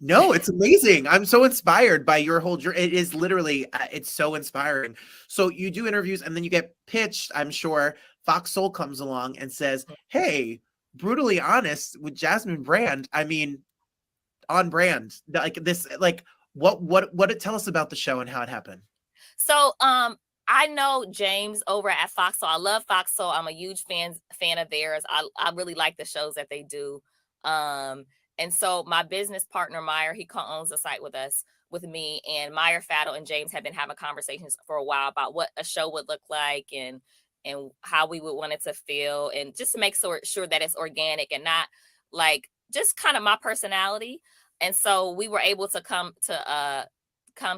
No, it's amazing. I'm so inspired by your whole journey. It is literally, it's so inspiring. So you do interviews and then you get pitched. I'm sure Fox Soul comes along and says, hey, brutally honest with Jasmine Brand. I mean, on brand, like this, like what it tell us about the show and how it happened. So, I know James over at Fox Soul. I love Fox Soul. I'm a huge fan of theirs. I really like the shows that they do. And so my business partner, Meyer, he co-owns the site with me, and Meyer, Faddle, and James have been having conversations for a while about what a show would look like and how we would want it to feel, and just to make sure that it's organic and not like just kind of my personality. And so we were able to come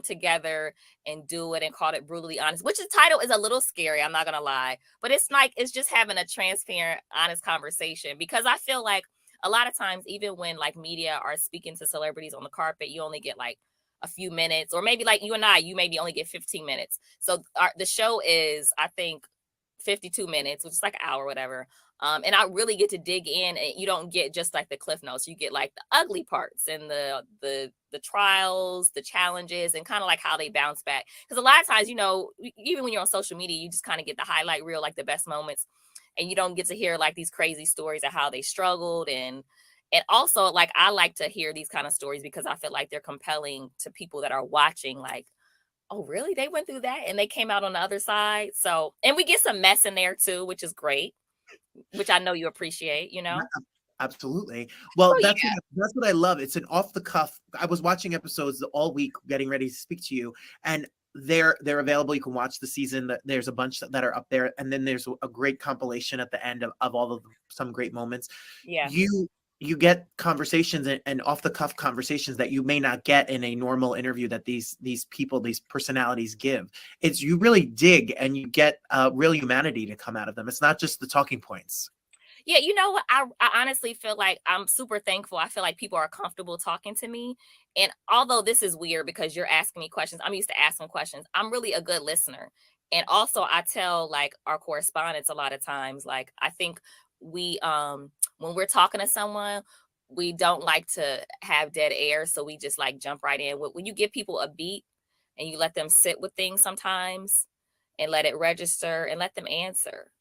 together and do it, and called it Brutally Honest, which the title is a little scary, I'm not gonna lie, but it's just having a transparent, honest conversation, because I feel like a lot of times, even when like media are speaking to celebrities on the carpet, you only get like a few minutes, or maybe like you and I, you maybe only get 15 minutes. So the show is, I think, 52 minutes, which is like an hour or whatever. And I really get to dig in, and you don't get just like the cliff notes. You get like the ugly parts and the trials, the challenges, and kind of like how they bounce back. Because a lot of times, even when you're on social media, you just kind of get the highlight reel, like the best moments, and you don't get to hear like these crazy stories of how they struggled. And also, like, I like to hear these kind of stories because I feel like they're compelling to people that are watching, like, oh, really? They went through that and they came out on the other side. So, and we get some mess in there too, which is great, which I know you appreciate, Absolutely. Well, Oh, that's what I love. It's an off the cuff. I was watching episodes all week, getting ready to speak to you, and they're available. You can watch the season. There's a bunch that are up there, and then there's a great compilation at the end of all of some great moments. Yeah. You get conversations and off the cuff conversations that you may not get in a normal interview that these people, these personalities give. It's, you really dig and you get real humanity to come out of them. It's not just the talking points. Yeah, you know what? I honestly feel like I'm super thankful. I feel like people are comfortable talking to me. And although this is weird because you're asking me questions, I'm used to asking questions. I'm really a good listener. And also I tell like our correspondents a lot of times, like, I think we, when we're talking to someone, we don't like to have dead air. So we just like jump right in. When you give people a beat and you let them sit with things sometimes and let it register and let them answer,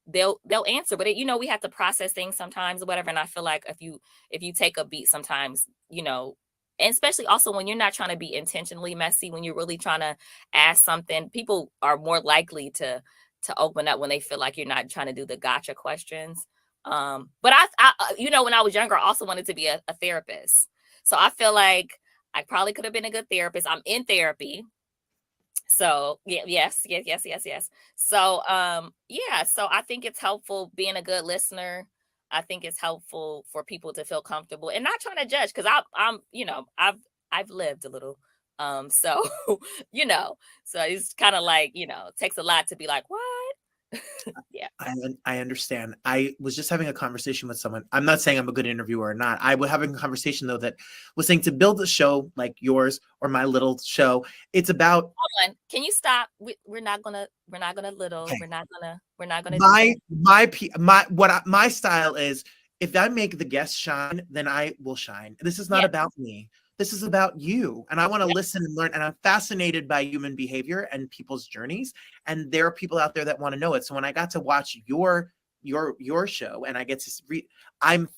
they'll answer, but we have to process things sometimes or whatever. And I feel like if you take a beat sometimes, and especially also when you're not trying to be intentionally messy, when you're really trying to ask something, people are more likely to open up when they feel like you're not trying to do the gotcha questions. But I when I was younger, I also wanted to be a therapist. So I feel like I probably could have been a good therapist. I'm in therapy. So yes. So so I think it's helpful being a good listener. I think it's helpful for people to feel comfortable and not trying to judge, because I've lived a little. So so it's kind of like, it takes a lot to be like, what? Yeah. I understand. I was just having a conversation with someone. I'm not saying I'm a good interviewer or not. I was having a conversation though that was saying to build a show like yours or my little show, it's about. Hold on. Can you stop? We're not gonna little. Okay. We're not gonna. My style is, if I make the guests shine, then I will shine. This is not about me. this is about you. And I want to listen and learn. And I'm fascinated by human behavior and people's journeys. And there are people out there that want to know it. So when I got to watch your show and I get to I'm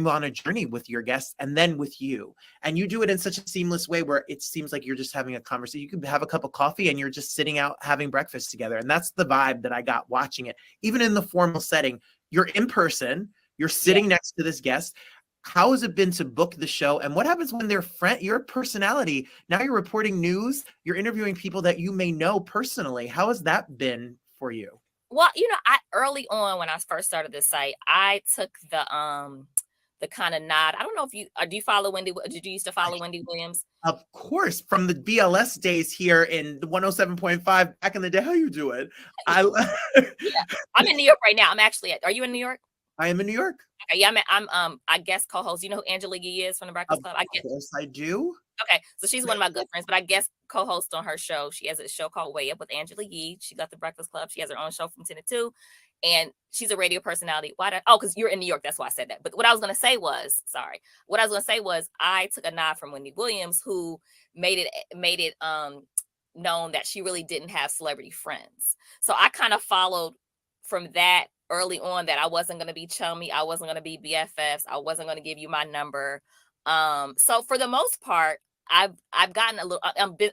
on a journey with your guests and then with you. And you do it in such a seamless way where it seems like you're just having a conversation. You could have a cup of coffee and you're just sitting out having breakfast together. And that's the vibe that I got watching it. Even in the formal setting, you're in person, you're sitting next to this guest. How has it been to book the show? And what happens when they're your personality? Now you're reporting news, you're interviewing people that you may know personally. How has that been for you? Well, I early on when I first started this site, I took the kind of nod. I don't know if you do you follow Wendy? Did you used to follow Wendy Williams? Of course, from the BLS days here in the 107.5 back in the day. How you doing? I'm in New York right now. Are you in New York? I am in New York. Okay, yeah, I'm I guess co-host. You know who Angela Yee is from the Breakfast Club? Of course I do. Okay, so she's one of my good friends, but I guess co-host on her show. She has a show called Way Up with Angela Yee. She got the Breakfast Club. She has her own show from 10 to 2, and she's a radio personality. Because you're in New York, that's why I said that. But what I was going to say was, I took a nod from Wendy Williams, who made it known that she really didn't have celebrity friends. So I kind of followed from that early on, that I wasn't going to be chummy. I wasn't going to be BFFs. I wasn't going to give you my number. So for the most part, I've gotten a little,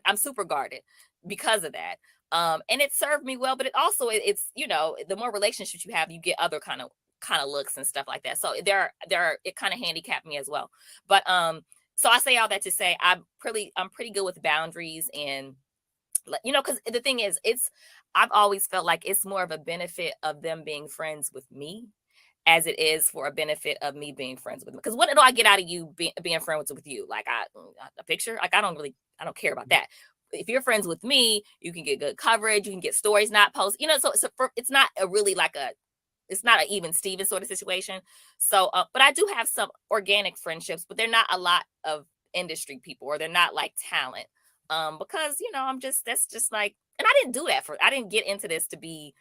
I'm super guarded because of that. And it served me well, but it also, it's, the more relationships you have, you get other kind of looks and stuff like that. So it kind of handicapped me as well. But, so I say all that to say, I'm pretty good with boundaries, and, cause the thing is, I've always felt like it's more of a benefit of them being friends with me as it is for a benefit of me being friends with them. Because what do I get out of you being friends with you? Like a picture? Like I don't care about that. If you're friends with me, you can get good coverage. You can get stories not posted. So it's not it's not an even Steven sort of situation. So, but I do have some organic friendships, but they're not a lot of industry people, or they're not like talent. Because that's just like, and I didn't get into this to be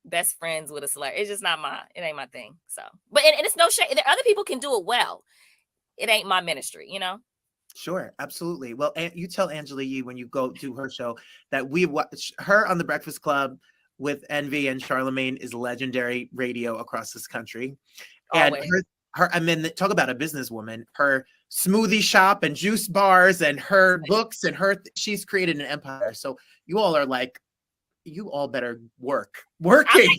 best friends with a celebrity. It's just not it ain't my thing. So, but and it's no shade. Other people can do it well. It ain't my ministry, Sure, absolutely. Well, you tell Angela Yee when you go to her show that we watch her on the Breakfast Club with Envy and Charlemagne is legendary radio across this country. Always. And talk about a businesswoman, her smoothie shop and juice bars and her books and she's created an empire. So you all better working.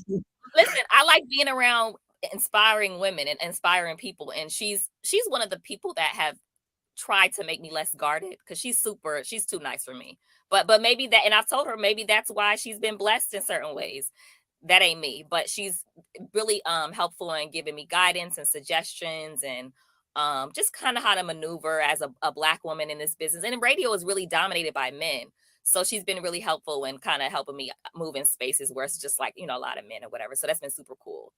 Listen, I like being around inspiring women and inspiring people. And she's one of the people that have tried to make me less guarded, because she's too nice for me. But maybe that, and I've told her maybe that's why she's been blessed in certain ways. That ain't me, but she's really helpful in giving me guidance and suggestions, and just kind of how to maneuver as a Black woman in this business. And radio is really dominated by men. So she's been really helpful in kind of helping me move in spaces where it's just like, a lot of men or whatever. So that's been super cool.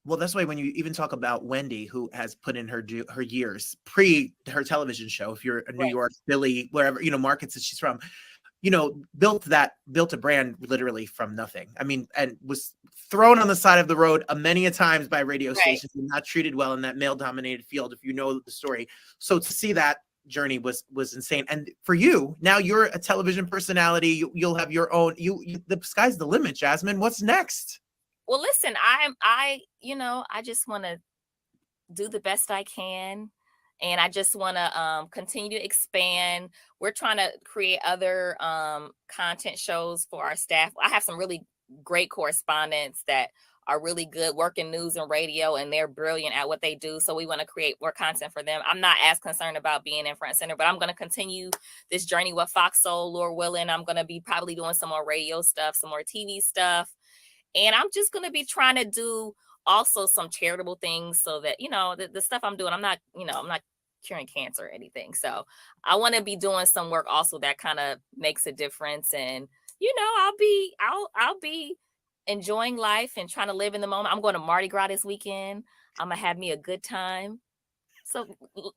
Well, that's why when you even talk about Wendy, who has put in her years pre her television show, if you're a New York, Philly, wherever, markets that she's from, built a brand literally from nothing. I mean, and was thrown on the side of the road many a times by radio stations and not treated well in that male dominated field, if you know the story. So to see that journey was insane. And for you, now you're a television personality. You'll have your own, the sky's the limit, Jasmine. What's next? Well, listen, I just want to do the best I can. And I just want to continue to expand. We're trying to create other content shows for our staff. I have some really great correspondents that are really good working news and radio, and they're brilliant at what they do. So we want to create more content for them. I'm not as concerned about being in front center, but I'm going to continue this journey with Fox Soul, Lord willing. I'm going to be probably doing some more radio stuff, some more TV stuff. And I'm just going to be trying to do also some charitable things, so that, the stuff I'm doing, I'm not curing cancer or anything. So I want to be doing some work also that kind of makes a difference. And, I'll be enjoying life and trying to live in the moment. I'm going to Mardi Gras this weekend. I'm going to have me a good time. So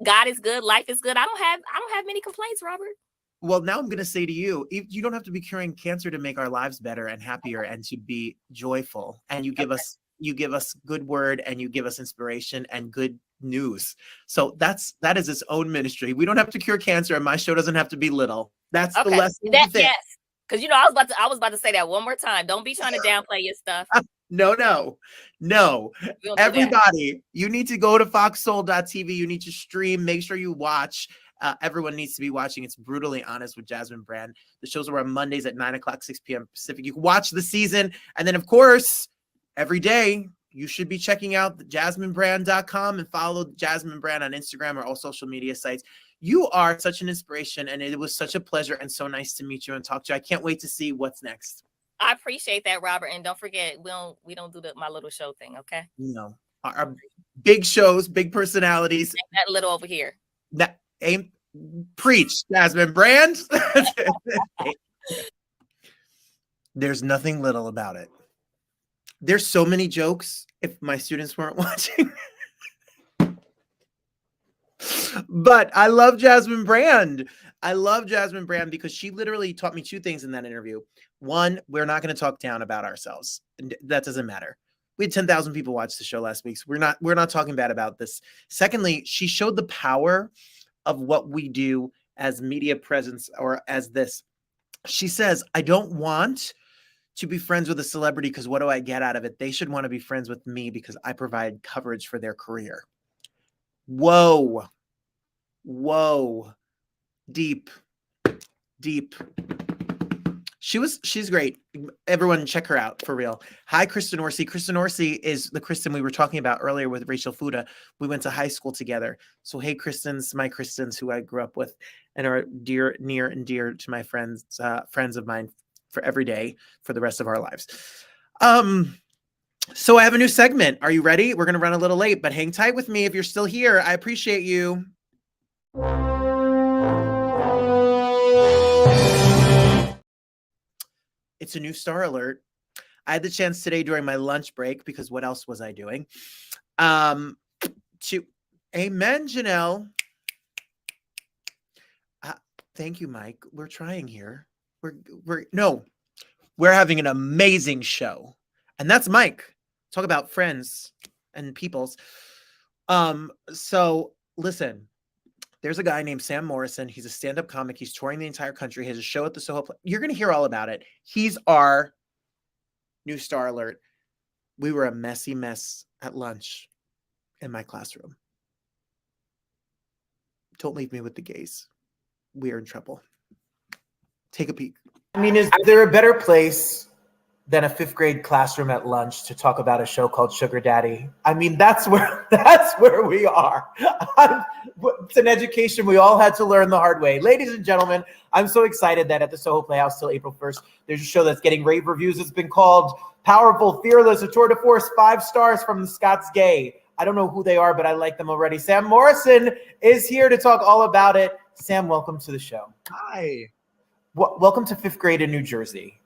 God is good. Life is good. I don't have many complaints, Robert. Well, now I'm going to say to you, you don't have to be curing cancer to make our lives better and happier and to be joyful. And you give us you give us good word, and you give us inspiration and good news. So that is its own ministry. We don't have to cure cancer, and my show doesn't have to be little. That's the Okay. lesson. of That the thing. yes. Because I was about to say that one more time. Don't be trying to downplay your stuff. No. We don't do that. Everybody, you need to go to foxsoul.tv. You need to stream. Make sure you watch. Everyone needs to be watching. It's Brutally Honest with Jasmine Brand. The shows are on Mondays at 9 o'clock, 6 p.m. Pacific. You can watch the season. And then, of course, every day, you should be checking out JasmineBrand.com and follow Jasmine Brand on Instagram or all social media sites. You are such an inspiration, and it was such a pleasure and so nice to meet you and talk to you. I can't wait to see what's next. I appreciate that, Robert. And don't forget, we don't do my little show thing, okay? No, our big shows, big personalities. That little over here. That ain't preach, Jasmine Brand. There's nothing little about it. There's so many jokes if my students weren't watching. But I love Jasmine Brand. I love Jasmine Brand because she literally taught me two things in that interview. One, we're not going to talk down about ourselves. That doesn't matter. We had 10,000 people watch the show last week. So we're not talking bad about this. Secondly, she showed the power of what we do as media presence or as this. She says, I don't want to be friends with a celebrity because what do I get out of it? They should want to be friends with me because I provide coverage for their career. Whoa. Deep. She's great. Everyone check her out for real. Hi, Kristen Orsi. Kristen Orsi is the Kristen we were talking about earlier with Rachel Fuda. We went to high school together. So, hey, my Kristens who I grew up with and are near and dear to my friends of mine for every day for the rest of our lives. So I have a new segment. Are you ready? We're going to run a little late, but hang tight with me if you're still here. I appreciate you. It's a new star alert. I had the chance today during my lunch break, because what else was I doing? Amen, Janelle. Thank you, Mike. We're trying here. We're having an amazing show. And that's Mike. Talk about friends and peoples. So listen, there's a guy named Sam Morrison. He's a stand-up comic. He's touring the entire country. He has a show at the Soho. You're going to hear all about it. He's our new star alert. We were a messy mess at lunch in my classroom. Don't leave me with the gays. We are in trouble. Take a peek. I mean, is there a better place than a 5th grade classroom at lunch to talk about a show called Sugar Daddy? I mean, that's where we are. It's an education we all had to learn the hard way. Ladies and gentlemen, I'm so excited that at the Soho Playhouse till April 1st, there's a show that's getting rave reviews. It's been called Powerful, Fearless, a tour de force, 5 stars from the Scots Gay. I don't know who they are, but I like them already. Sam Morrison is here to talk all about it. Sam, welcome to the show. Hi. Welcome to 5th grade in New Jersey.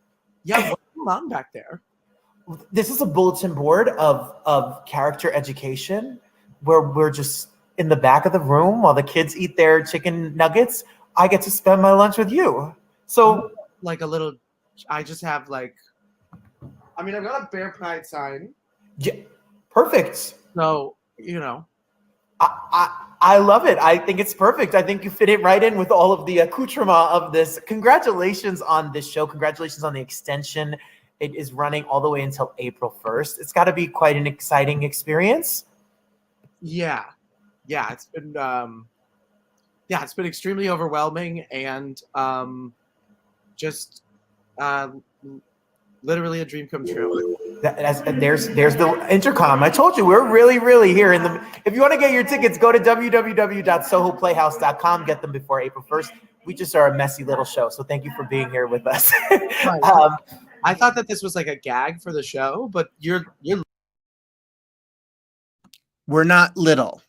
Yeah, what's going on back there? This is a bulletin board of character education where we're just in the back of the room while the kids eat their chicken nuggets. I get to spend my lunch with you. So like a little, I just have like, I mean, I've got a Bear Pride sign. Yeah, perfect. So, you know. I love it. I think it's perfect. I think you fit it right in with all of the accoutrement of this. Congratulations on this show. Congratulations on the extension. It is running all the way until April 1st. It's got to be quite an exciting experience. Yeah, it's been it's been extremely overwhelming and just literally a dream come true. There's the intercom. I told you we're really here in the. If you want to get your tickets, go to www.sohoplayhouse.com. Get them before April 1st. We just are a messy little show, so thank you for being here with us. I thought that this was like a gag for the show, but you're. We're not little.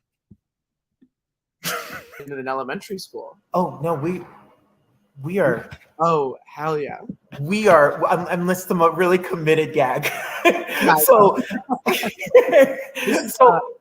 In an elementary school. Oh no, we are. Oh hell yeah. We are. I'm listing a really committed gag. So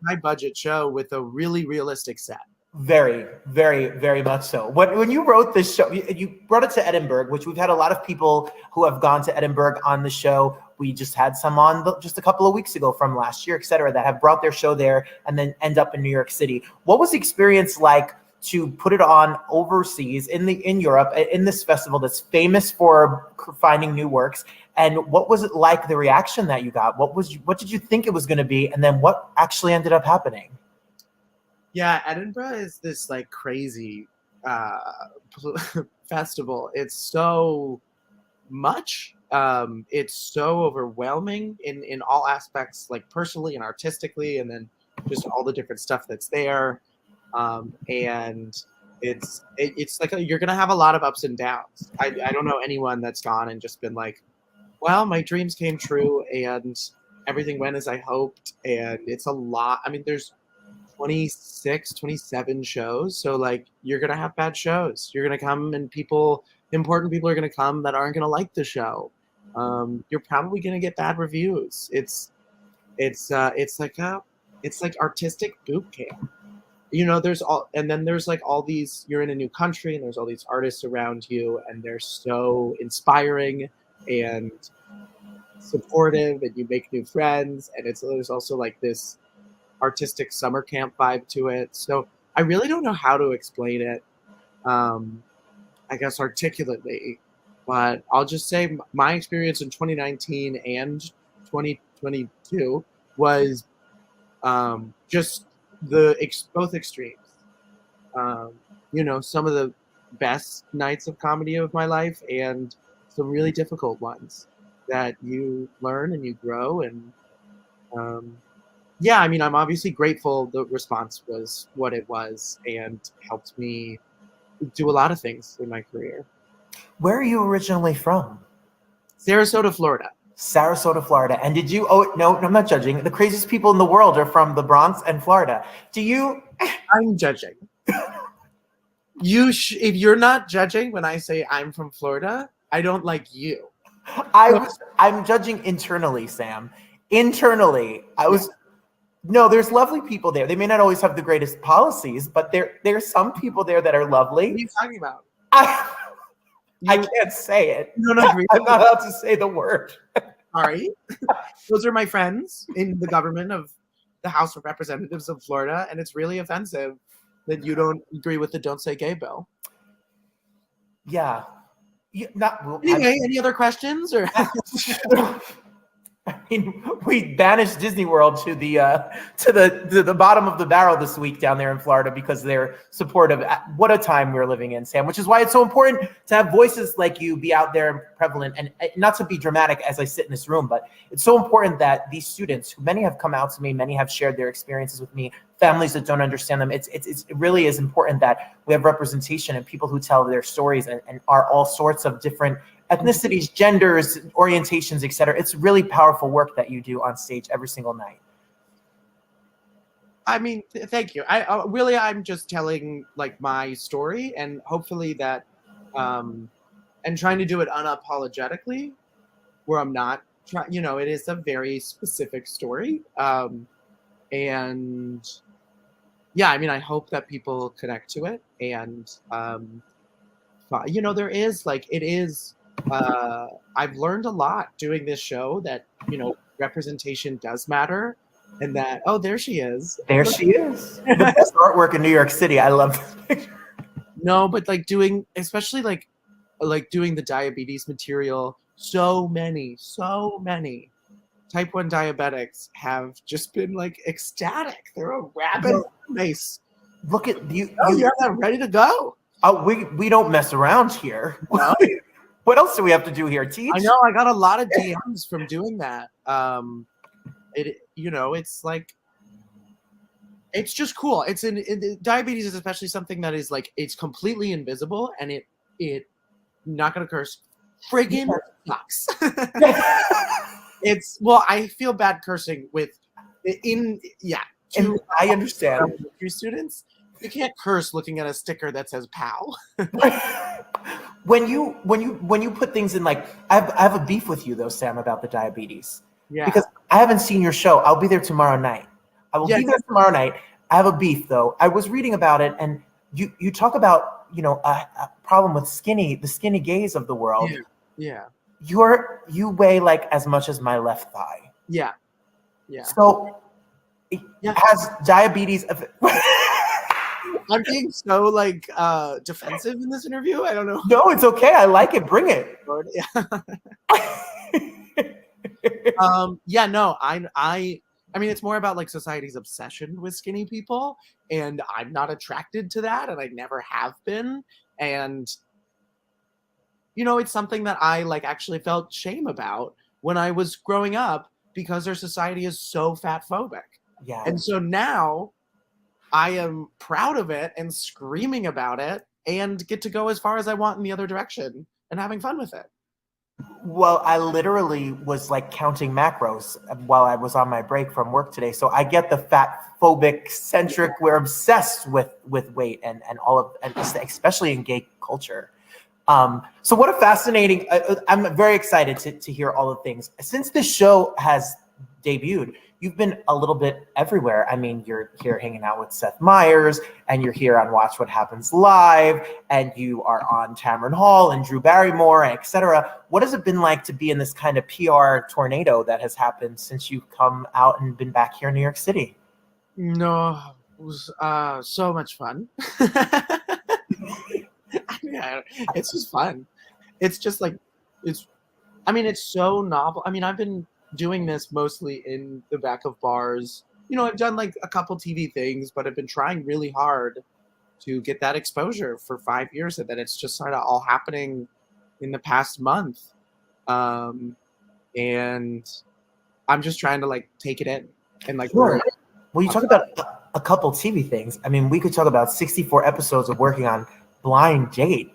high budget show with a really realistic set. Very, very, very much so. When you wrote this show, you brought it to Edinburgh, which we've had a lot of people who have gone to Edinburgh on the show. We just had some on just a couple of weeks ago from last year, et cetera, that have brought their show there and then end up in New York City. What was the experience like to put it on overseas in Europe, in this festival that's famous for finding new works? And what was it like, the reaction that you got? What did you think it was going to be? And then what actually ended up happening? Yeah, Edinburgh is this like crazy festival. It's so much. It's so overwhelming in all aspects, like personally and artistically, and then just all the different stuff that's there. And it's like you're gonna have a lot of ups and downs. I don't know anyone that's gone and just been like, well, my dreams came true and everything went as I hoped. And it's a lot. I mean, there's 26, 27 shows. So like you're gonna have bad shows. You're gonna come and important people are gonna come that aren't gonna like the show. You're probably gonna get bad reviews. It's like artistic boot camp. There's like all these, you're in a new country and there's all these artists around you and they're so inspiring and supportive and you make new friends. And there's also like this artistic summer camp vibe to it. So I really don't know how to explain it, I guess articulately, but I'll just say my experience in 2019 and 2022 was just both extremes. Some of the best nights of comedy of my life and some really difficult ones that you learn and you grow. And yeah, I mean, I'm obviously grateful the response was what it was and helped me do a lot of things in my career. Where are you originally from? Sarasota, Florida. Sarasota, Florida. And did you, oh, no, I'm not judging. The craziest people in the world are from the Bronx and Florida. I'm judging. If you're not judging when I say I'm from Florida, I don't like you. I'm judging internally, Sam. Internally. No, there's lovely people there. They may not always have the greatest policies, but there's some people there that are lovely. What are you talking about? I can't say it. You don't agree? I'm not allowed to say the word. Sorry. Those are my friends in the government of the House of Representatives of Florida, and it's really offensive that you don't agree with the Don't Say Gay bill. Yeah. Anyway, any other questions? Or I mean, we banished Disney World to the bottom of the barrel this week down there in Florida because they're supportive. What a time we're living in, Sam, which is why it's so important to have voices like you be out there and prevalent, and not to be dramatic as I sit in this room, but it's so important that these students, who many have come out to me, many have shared their experiences with me, families that don't understand them. It really is important that we have representation and people who tell their stories and are all sorts of different ethnicities, genders, orientations, etc. It's really powerful work that you do on stage every single night. I mean, thank you. I'm just telling like my story, and hopefully that, and trying to do it unapologetically, where I'm not trying. It is a very specific story, and yeah, I mean, I hope that people connect to it, and there is like it is. I've learned a lot doing this show that, representation does matter, and that, oh, there she is. There she is. The best artwork in New York City. I love this picture. No, but like especially like doing the diabetes material, so many type 1 diabetics have just been like ecstatic. They're a rabid race. Look at you. You have that ready to go. We don't mess around here. No. What else do we have to do here? Teach? I know. I got a lot of DMs from doing that. It's like, it's just cool. Diabetes is especially something that is like, it's completely invisible, and it not gonna curse, friggin' sucks. I feel bad cursing I understand. Students, you can't curse looking at a sticker that says "pal." When you put things in, like, I have a beef with you though, Sam, about the diabetes. Yeah. Because I haven't seen your show. I'll be there tomorrow night. I will be there tomorrow night. I have a beef though. I was reading about it, and you talk about a problem with the skinny gays of the world. Yeah. you weigh like as much as my left thigh. Yeah. So has diabetes. I'm being so like defensive in this interview. I don't know. No, it's okay. I like it. Bring it. Yeah. No. I mean, it's more about like society's obsession with skinny people, and I'm not attracted to that, and I never have been. And it's something that I like actually felt shame about when I was growing up because our society is so fat phobic. Yeah. And so now I am proud of it and screaming about it and get to go as far as I want in the other direction and having fun with it. Well, I literally was like counting macros while I was on my break from work today. So I get the fat phobic centric. We're obsessed with weight and all of, and especially in gay culture. So what a fascinating, I'm very excited to hear all the things. Since this show has debuted, you've been a little bit everywhere. I mean, you're here hanging out with Seth Meyers, and you're here on Watch What Happens Live, and you are on Tamron Hall and Drew Barrymore, et cetera. What has it been like to be in this kind of PR tornado that has happened since you've come out and been back here in New York City? No, it was so much fun. Yeah, it's just fun. It's just like, it's so novel. I mean, I've been doing this mostly in the back of bars. I've done like a couple TV things, but I've been trying really hard to get that exposure for 5 years, and then it's just sort of all happening in the past month. And I'm just trying to like take it in and like. Sure. Well, you talk about a couple TV things. I mean, we could talk about 64 episodes of working on Blind Date.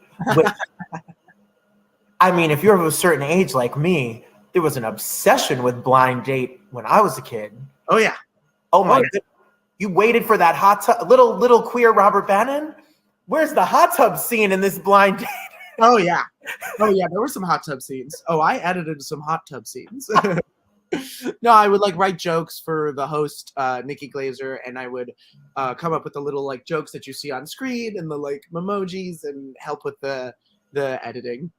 I mean, if you're of a certain age like me, there was an obsession with Blind Date when I was a kid. Oh yeah. Oh my goodness. You waited for that hot tub, little queer Robert Bannon. Where's the hot tub scene in this Blind Date? Oh yeah. There were some hot tub scenes. Oh, I edited some hot tub scenes. No, I would like write jokes for the host, Nikki Glazer, and I would come up with the little like jokes that you see on screen and the like emojis and help with the editing.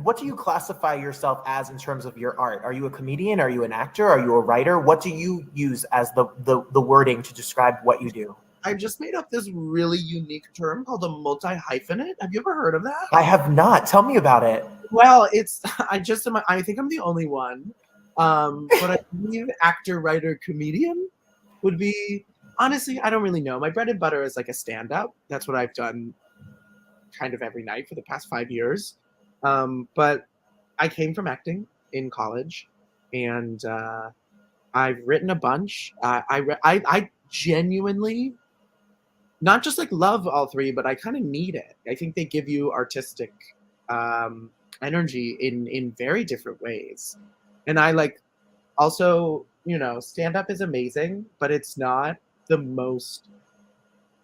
What do you classify yourself as in terms of your art? Are you a comedian? Are you an actor? Are you a writer? What do you use as the wording to describe what you do? I just made up this really unique term called a multi-hyphenate. Have you ever heard of that? I have not. Tell me about it. Well, I think I'm the only one. But I believe actor, writer, comedian would be, honestly, I don't really know. My bread and butter is like a stand-up. That's what I've done kind of every night for the past 5 years. But I came from acting in college, and I've written a bunch. I genuinely not just like love all three, but I kind of need it. I think they give you artistic energy in very different ways. And I like also, stand up is amazing, but it's not the most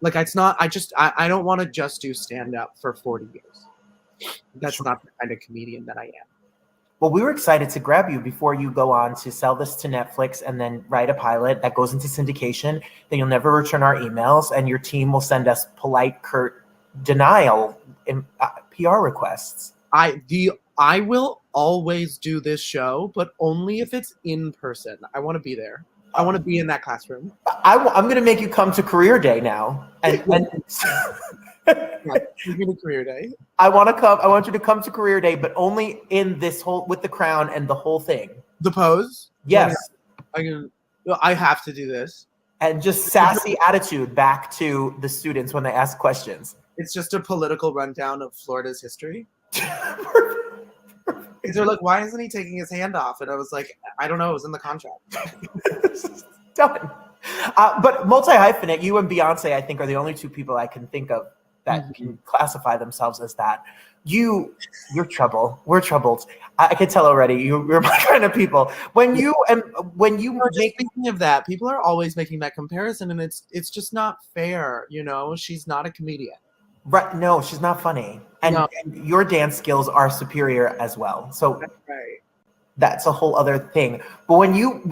like, it's not, I don't want to just do stand up for 40 years. That's not the kind of comedian that I am. Well, we were excited to grab you before you go on to sell this to Netflix and then write a pilot that goes into syndication. Then you'll never return our emails, and your team will send us polite, curt denial in PR requests. I will always do this show, but only if it's in person. I want to be there. I want to be in that classroom. I'm going to make you come to Career Day now. And Career Day. I want you to come to Career Day, but only in this whole, with the crown and the whole thing. The pose? Yes. I have to do this. And just sassy attitude back to the students when they ask questions. It's just a political rundown of Florida's history. They're like, why isn't he taking his hand off? And I was like, I don't know. It was in the contract. Done. But multi-hyphenate, you and Beyonce, I think, are the only two people I can think of that can classify themselves as that. You're trouble. We're troubled. I can tell already. You're my kind of people. Speaking of that, people are always making that comparison, and it's just not fair. She's not a comedian. Right? No, she's not funny, and your dance skills are superior as well. So that's right. That's a whole other thing. But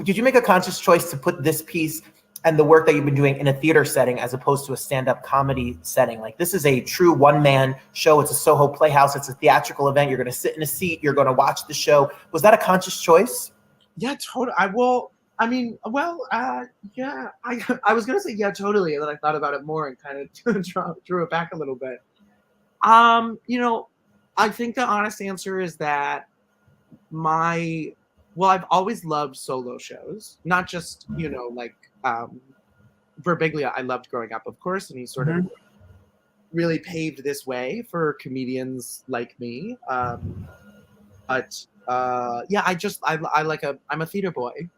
did you make a conscious choice to put this piece and the work that you've been doing in a theater setting as opposed to a stand-up comedy setting. Like, this is a true one-man show. It's a Soho Playhouse. It's a theatrical event. You're going to sit in a seat. You're going to watch the show. Was that a conscious choice? Yeah, totally. I was gonna say yeah, totally, and then I thought about it more and kind of drew it back a little bit. I think the honest answer is that I've always loved solo shows, not just Verbiglia. I loved growing up, of course, and he sort of really paved this way for comedians like me. I'm a theater boy.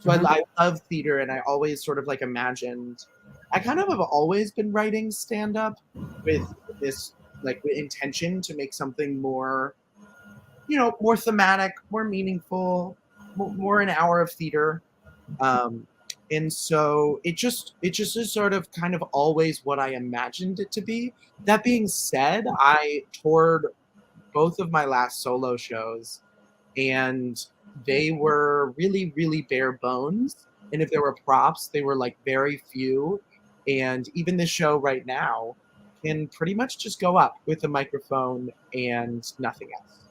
So I love theater, and I always sort of imagined. I kind of have always been writing stand-up with this with intention to make something more, more thematic, more meaningful, more an hour of theater, and so it just is sort of kind of always what I imagined it to be. That being said, I toured both of my last solo shows, and they were really, really bare bones. And if there were props, they were very few. And even this show right now can pretty much just go up with a microphone and nothing else.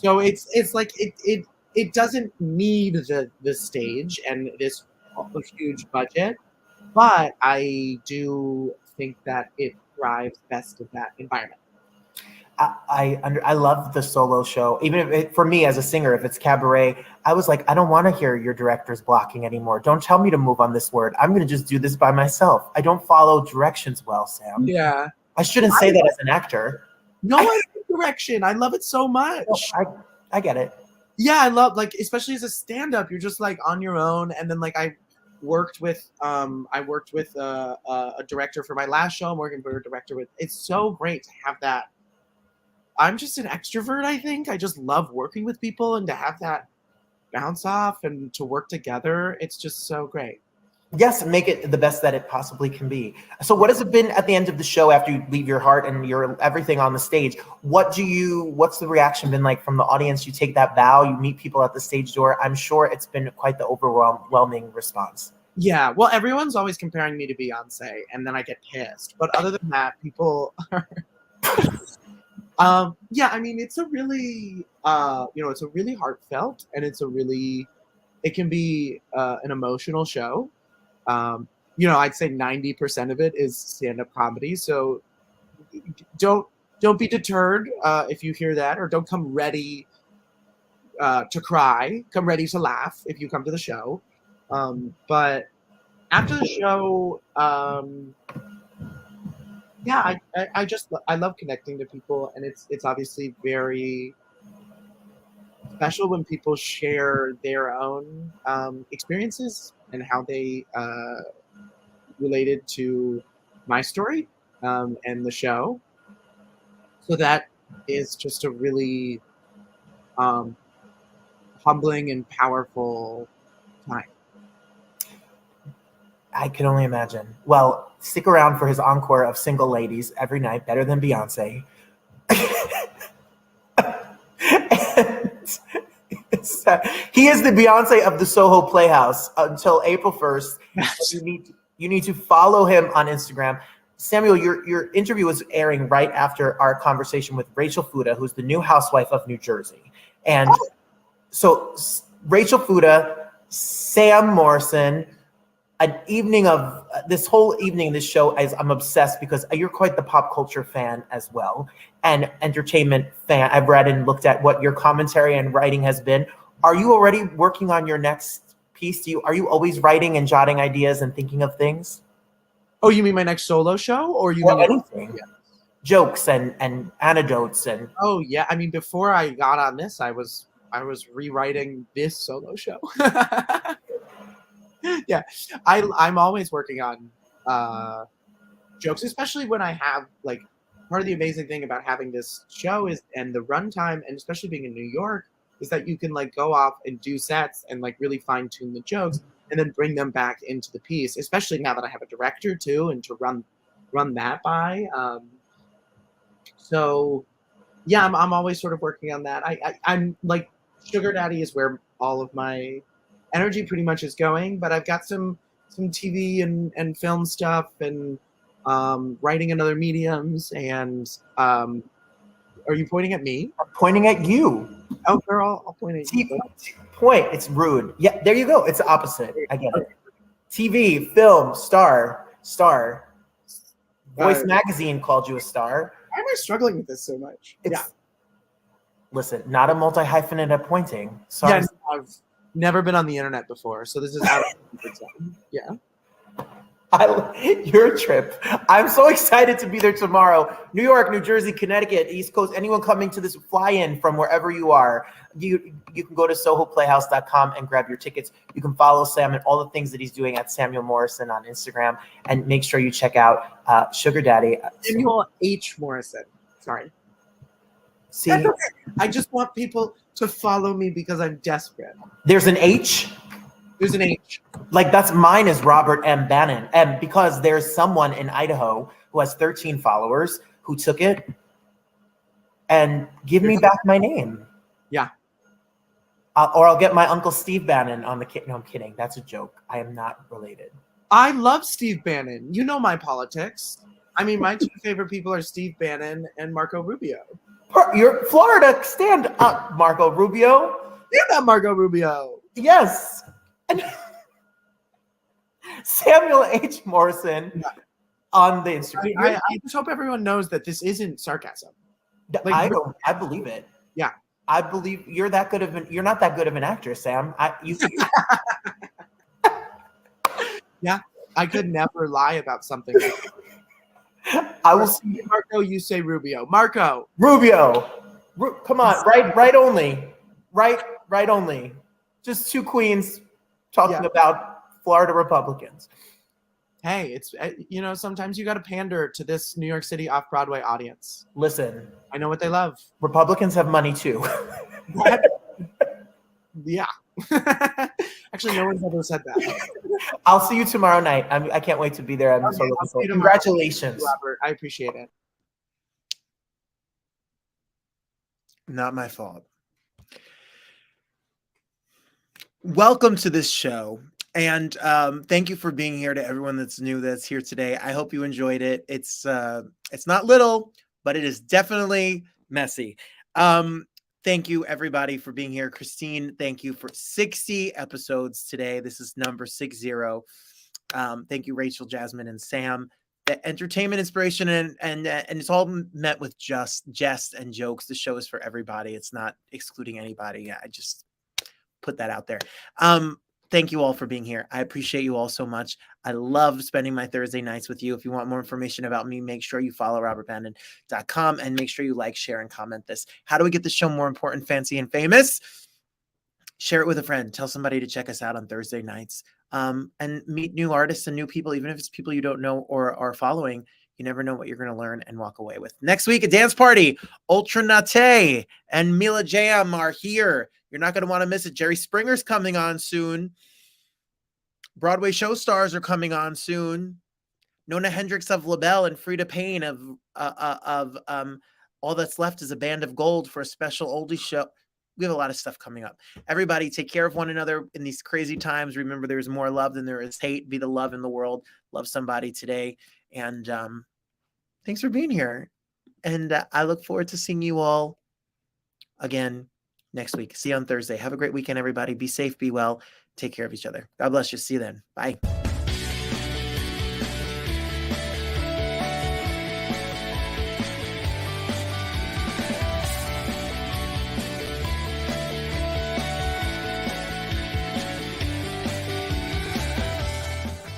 So it doesn't need the stage and this huge budget, but I do think that it thrives best in that environment. I love the solo show. Even if for me as a singer, if it's cabaret, I was like, I don't want to hear your director's blocking anymore. Don't tell me to move on this word. I'm going to just do this by myself. I don't follow directions well, Sam. Yeah. I shouldn't say that as an actor. No, I love direction. I love it so much. No, I get it. Yeah, I love especially as a stand-up, you're just on your own. And then I worked with a director for my last show. I'm working for a director with. It's so great to have that. I'm just an extrovert, I think. I just love working with people and to have that bounce off and to work together. It's just so great. Yes, make it the best that it possibly can be. So what has it been at the end of the show after you leave your heart and your everything on the stage? What's the reaction been like from the audience? You take that bow, you meet people at the stage door. I'm sure it's been quite the overwhelming response. Yeah, well, everyone's always comparing me to Beyonce, and then I get pissed. But other than that, people are... I mean, it's a really, it's a really heartfelt, and it can be an emotional show. I'd say 90% of it is stand-up comedy. So don't be deterred if you hear that, or don't come ready to cry. Come ready to laugh if you come to the show. But after the show, I love connecting to people, and it's obviously very special when people share their own experiences and how they related to my story and the show. So that is just a really humbling and powerful time. I can only imagine. Well, stick around for his encore of Single Ladies every night, better than Beyonce. He is the Beyonce of the Soho Playhouse until April 1st. You need to follow him on Instagram. Samuel, your interview was airing right after our conversation with Rachel Fuda, who's the new housewife of New Jersey. And so Rachel Fuda, Sam Morrison, an evening of this whole evening, this show, I'm obsessed because you're quite the pop culture fan as well, and entertainment fan. I've read and looked at what your commentary and writing has been. Are you already working on your next piece? Are you always writing and jotting ideas and thinking of things? Oh, you mean my next solo show, or you mean anything? Yeah. Jokes and anecdotes and. Oh yeah, I mean, before I got on this, I was rewriting this solo show. Yeah, I'm always working on jokes, especially when I have part of the amazing thing about having this show is, and the runtime, and especially being in New York, is that you can go off and do sets and really fine tune the jokes and then bring them back into the piece, especially now that I have a director too, and to run that by. So yeah, I'm always sort of working on that. I'm Sugar Daddy is where all of my energy pretty much is going, but I've got some some TV and film stuff, and writing in other mediums. And are you pointing at me? I'm pointing at you. Oh, girl, I'll point at you. Point. It's rude. Yeah, there you go. It's the opposite. I get it. TV, film, star. Voice magazine called you a star. Why am I struggling with this so much? Listen, not a multi-hyphenate appointing. Sorry. Yeah, I've never been on the internet before, so this is out of my zone. Yeah. Your trip. I'm so excited to be there tomorrow. New York, New Jersey, Connecticut, East Coast. Anyone coming to this fly-in from wherever you are, you can go to sohoplayhouse.com and grab your tickets. You can follow Sam and all the things that he's doing at Samuel Morrison on Instagram, and make sure you check out Sugar Daddy. Samuel H. Morrison. Sorry. See, okay. I just want people to follow me because I'm desperate. There's an H. There's an H. Like mine is Robert M. Bannon. And because there's someone in Idaho who has 13 followers who took it and give me back my name. Yeah. Or I'll get my Uncle Steve Bannon on the kit. No, I'm kidding. That's a joke. I am not related. I love Steve Bannon. You know my politics. I mean, my two favorite people are Steve Bannon and Marco Rubio. You're Florida. Stand up, Marco Rubio. Stand up, Marco Rubio. Yes. Samuel H. Morrison on the Instagram. I just hope everyone knows that this isn't sarcasm. I believe it. Yeah, I believe you're that good of you're not that good of an actress, Sam. Yeah, I could never lie about something. I will see Marco. You say Rubio. Marco. Rubio. Come on, right only. Right only. Just two queens talking about Florida Republicans. Hey, it's sometimes you got to pander to this New York City off-Broadway audience. Listen, I know what they love. Republicans have money too. Yeah. Actually, no one's ever said that. I'll see you tomorrow night. I can't wait to be there. I'm so looking forward. Congratulations, Robert. I appreciate it. Not my fault. Welcome to this show. And thank you for being here to everyone that's new that's here today. I hope you enjoyed it. It's not little, but it is definitely messy. Thank you everybody for being here. Christine, thank you for 60 episodes today. This is number 60. Thank you, Rachel, Jasmine, and Sam. The entertainment, inspiration, and it's all met with just jest and jokes. The show is for everybody. It's not excluding anybody. I just put that out there. Thank you all for being here. I appreciate you all so much. I love spending my Thursday nights with you. If you want more information about me, make sure you follow robertbannon.com and make sure you like, share, and comment this. How do we get the show more important, fancy, and famous? Share it with a friend. Tell somebody to check us out on Thursday nights and meet new artists and new people, even if it's people you don't know or are following. You never know what you're going to learn and walk away with. Next week, a dance party. Ultra Nate and Mila Jam are here. You're not going to want to miss it. Jerry Springer's coming on soon. Broadway show stars are coming on soon. Nona Hendricks of LaBelle and Frida Payne of All That's Left is a Band of Gold for a special oldie show. We have a lot of stuff coming up. Everybody take care of one another in these crazy times. Remember, there's more love than there is hate. Be the love in the world. Love somebody today. And thanks for being here. And I look forward to seeing you all again next week. See you on Thursday. Have a great weekend, everybody. Be safe, be well. Take care of each other. God bless you. See you then. Bye.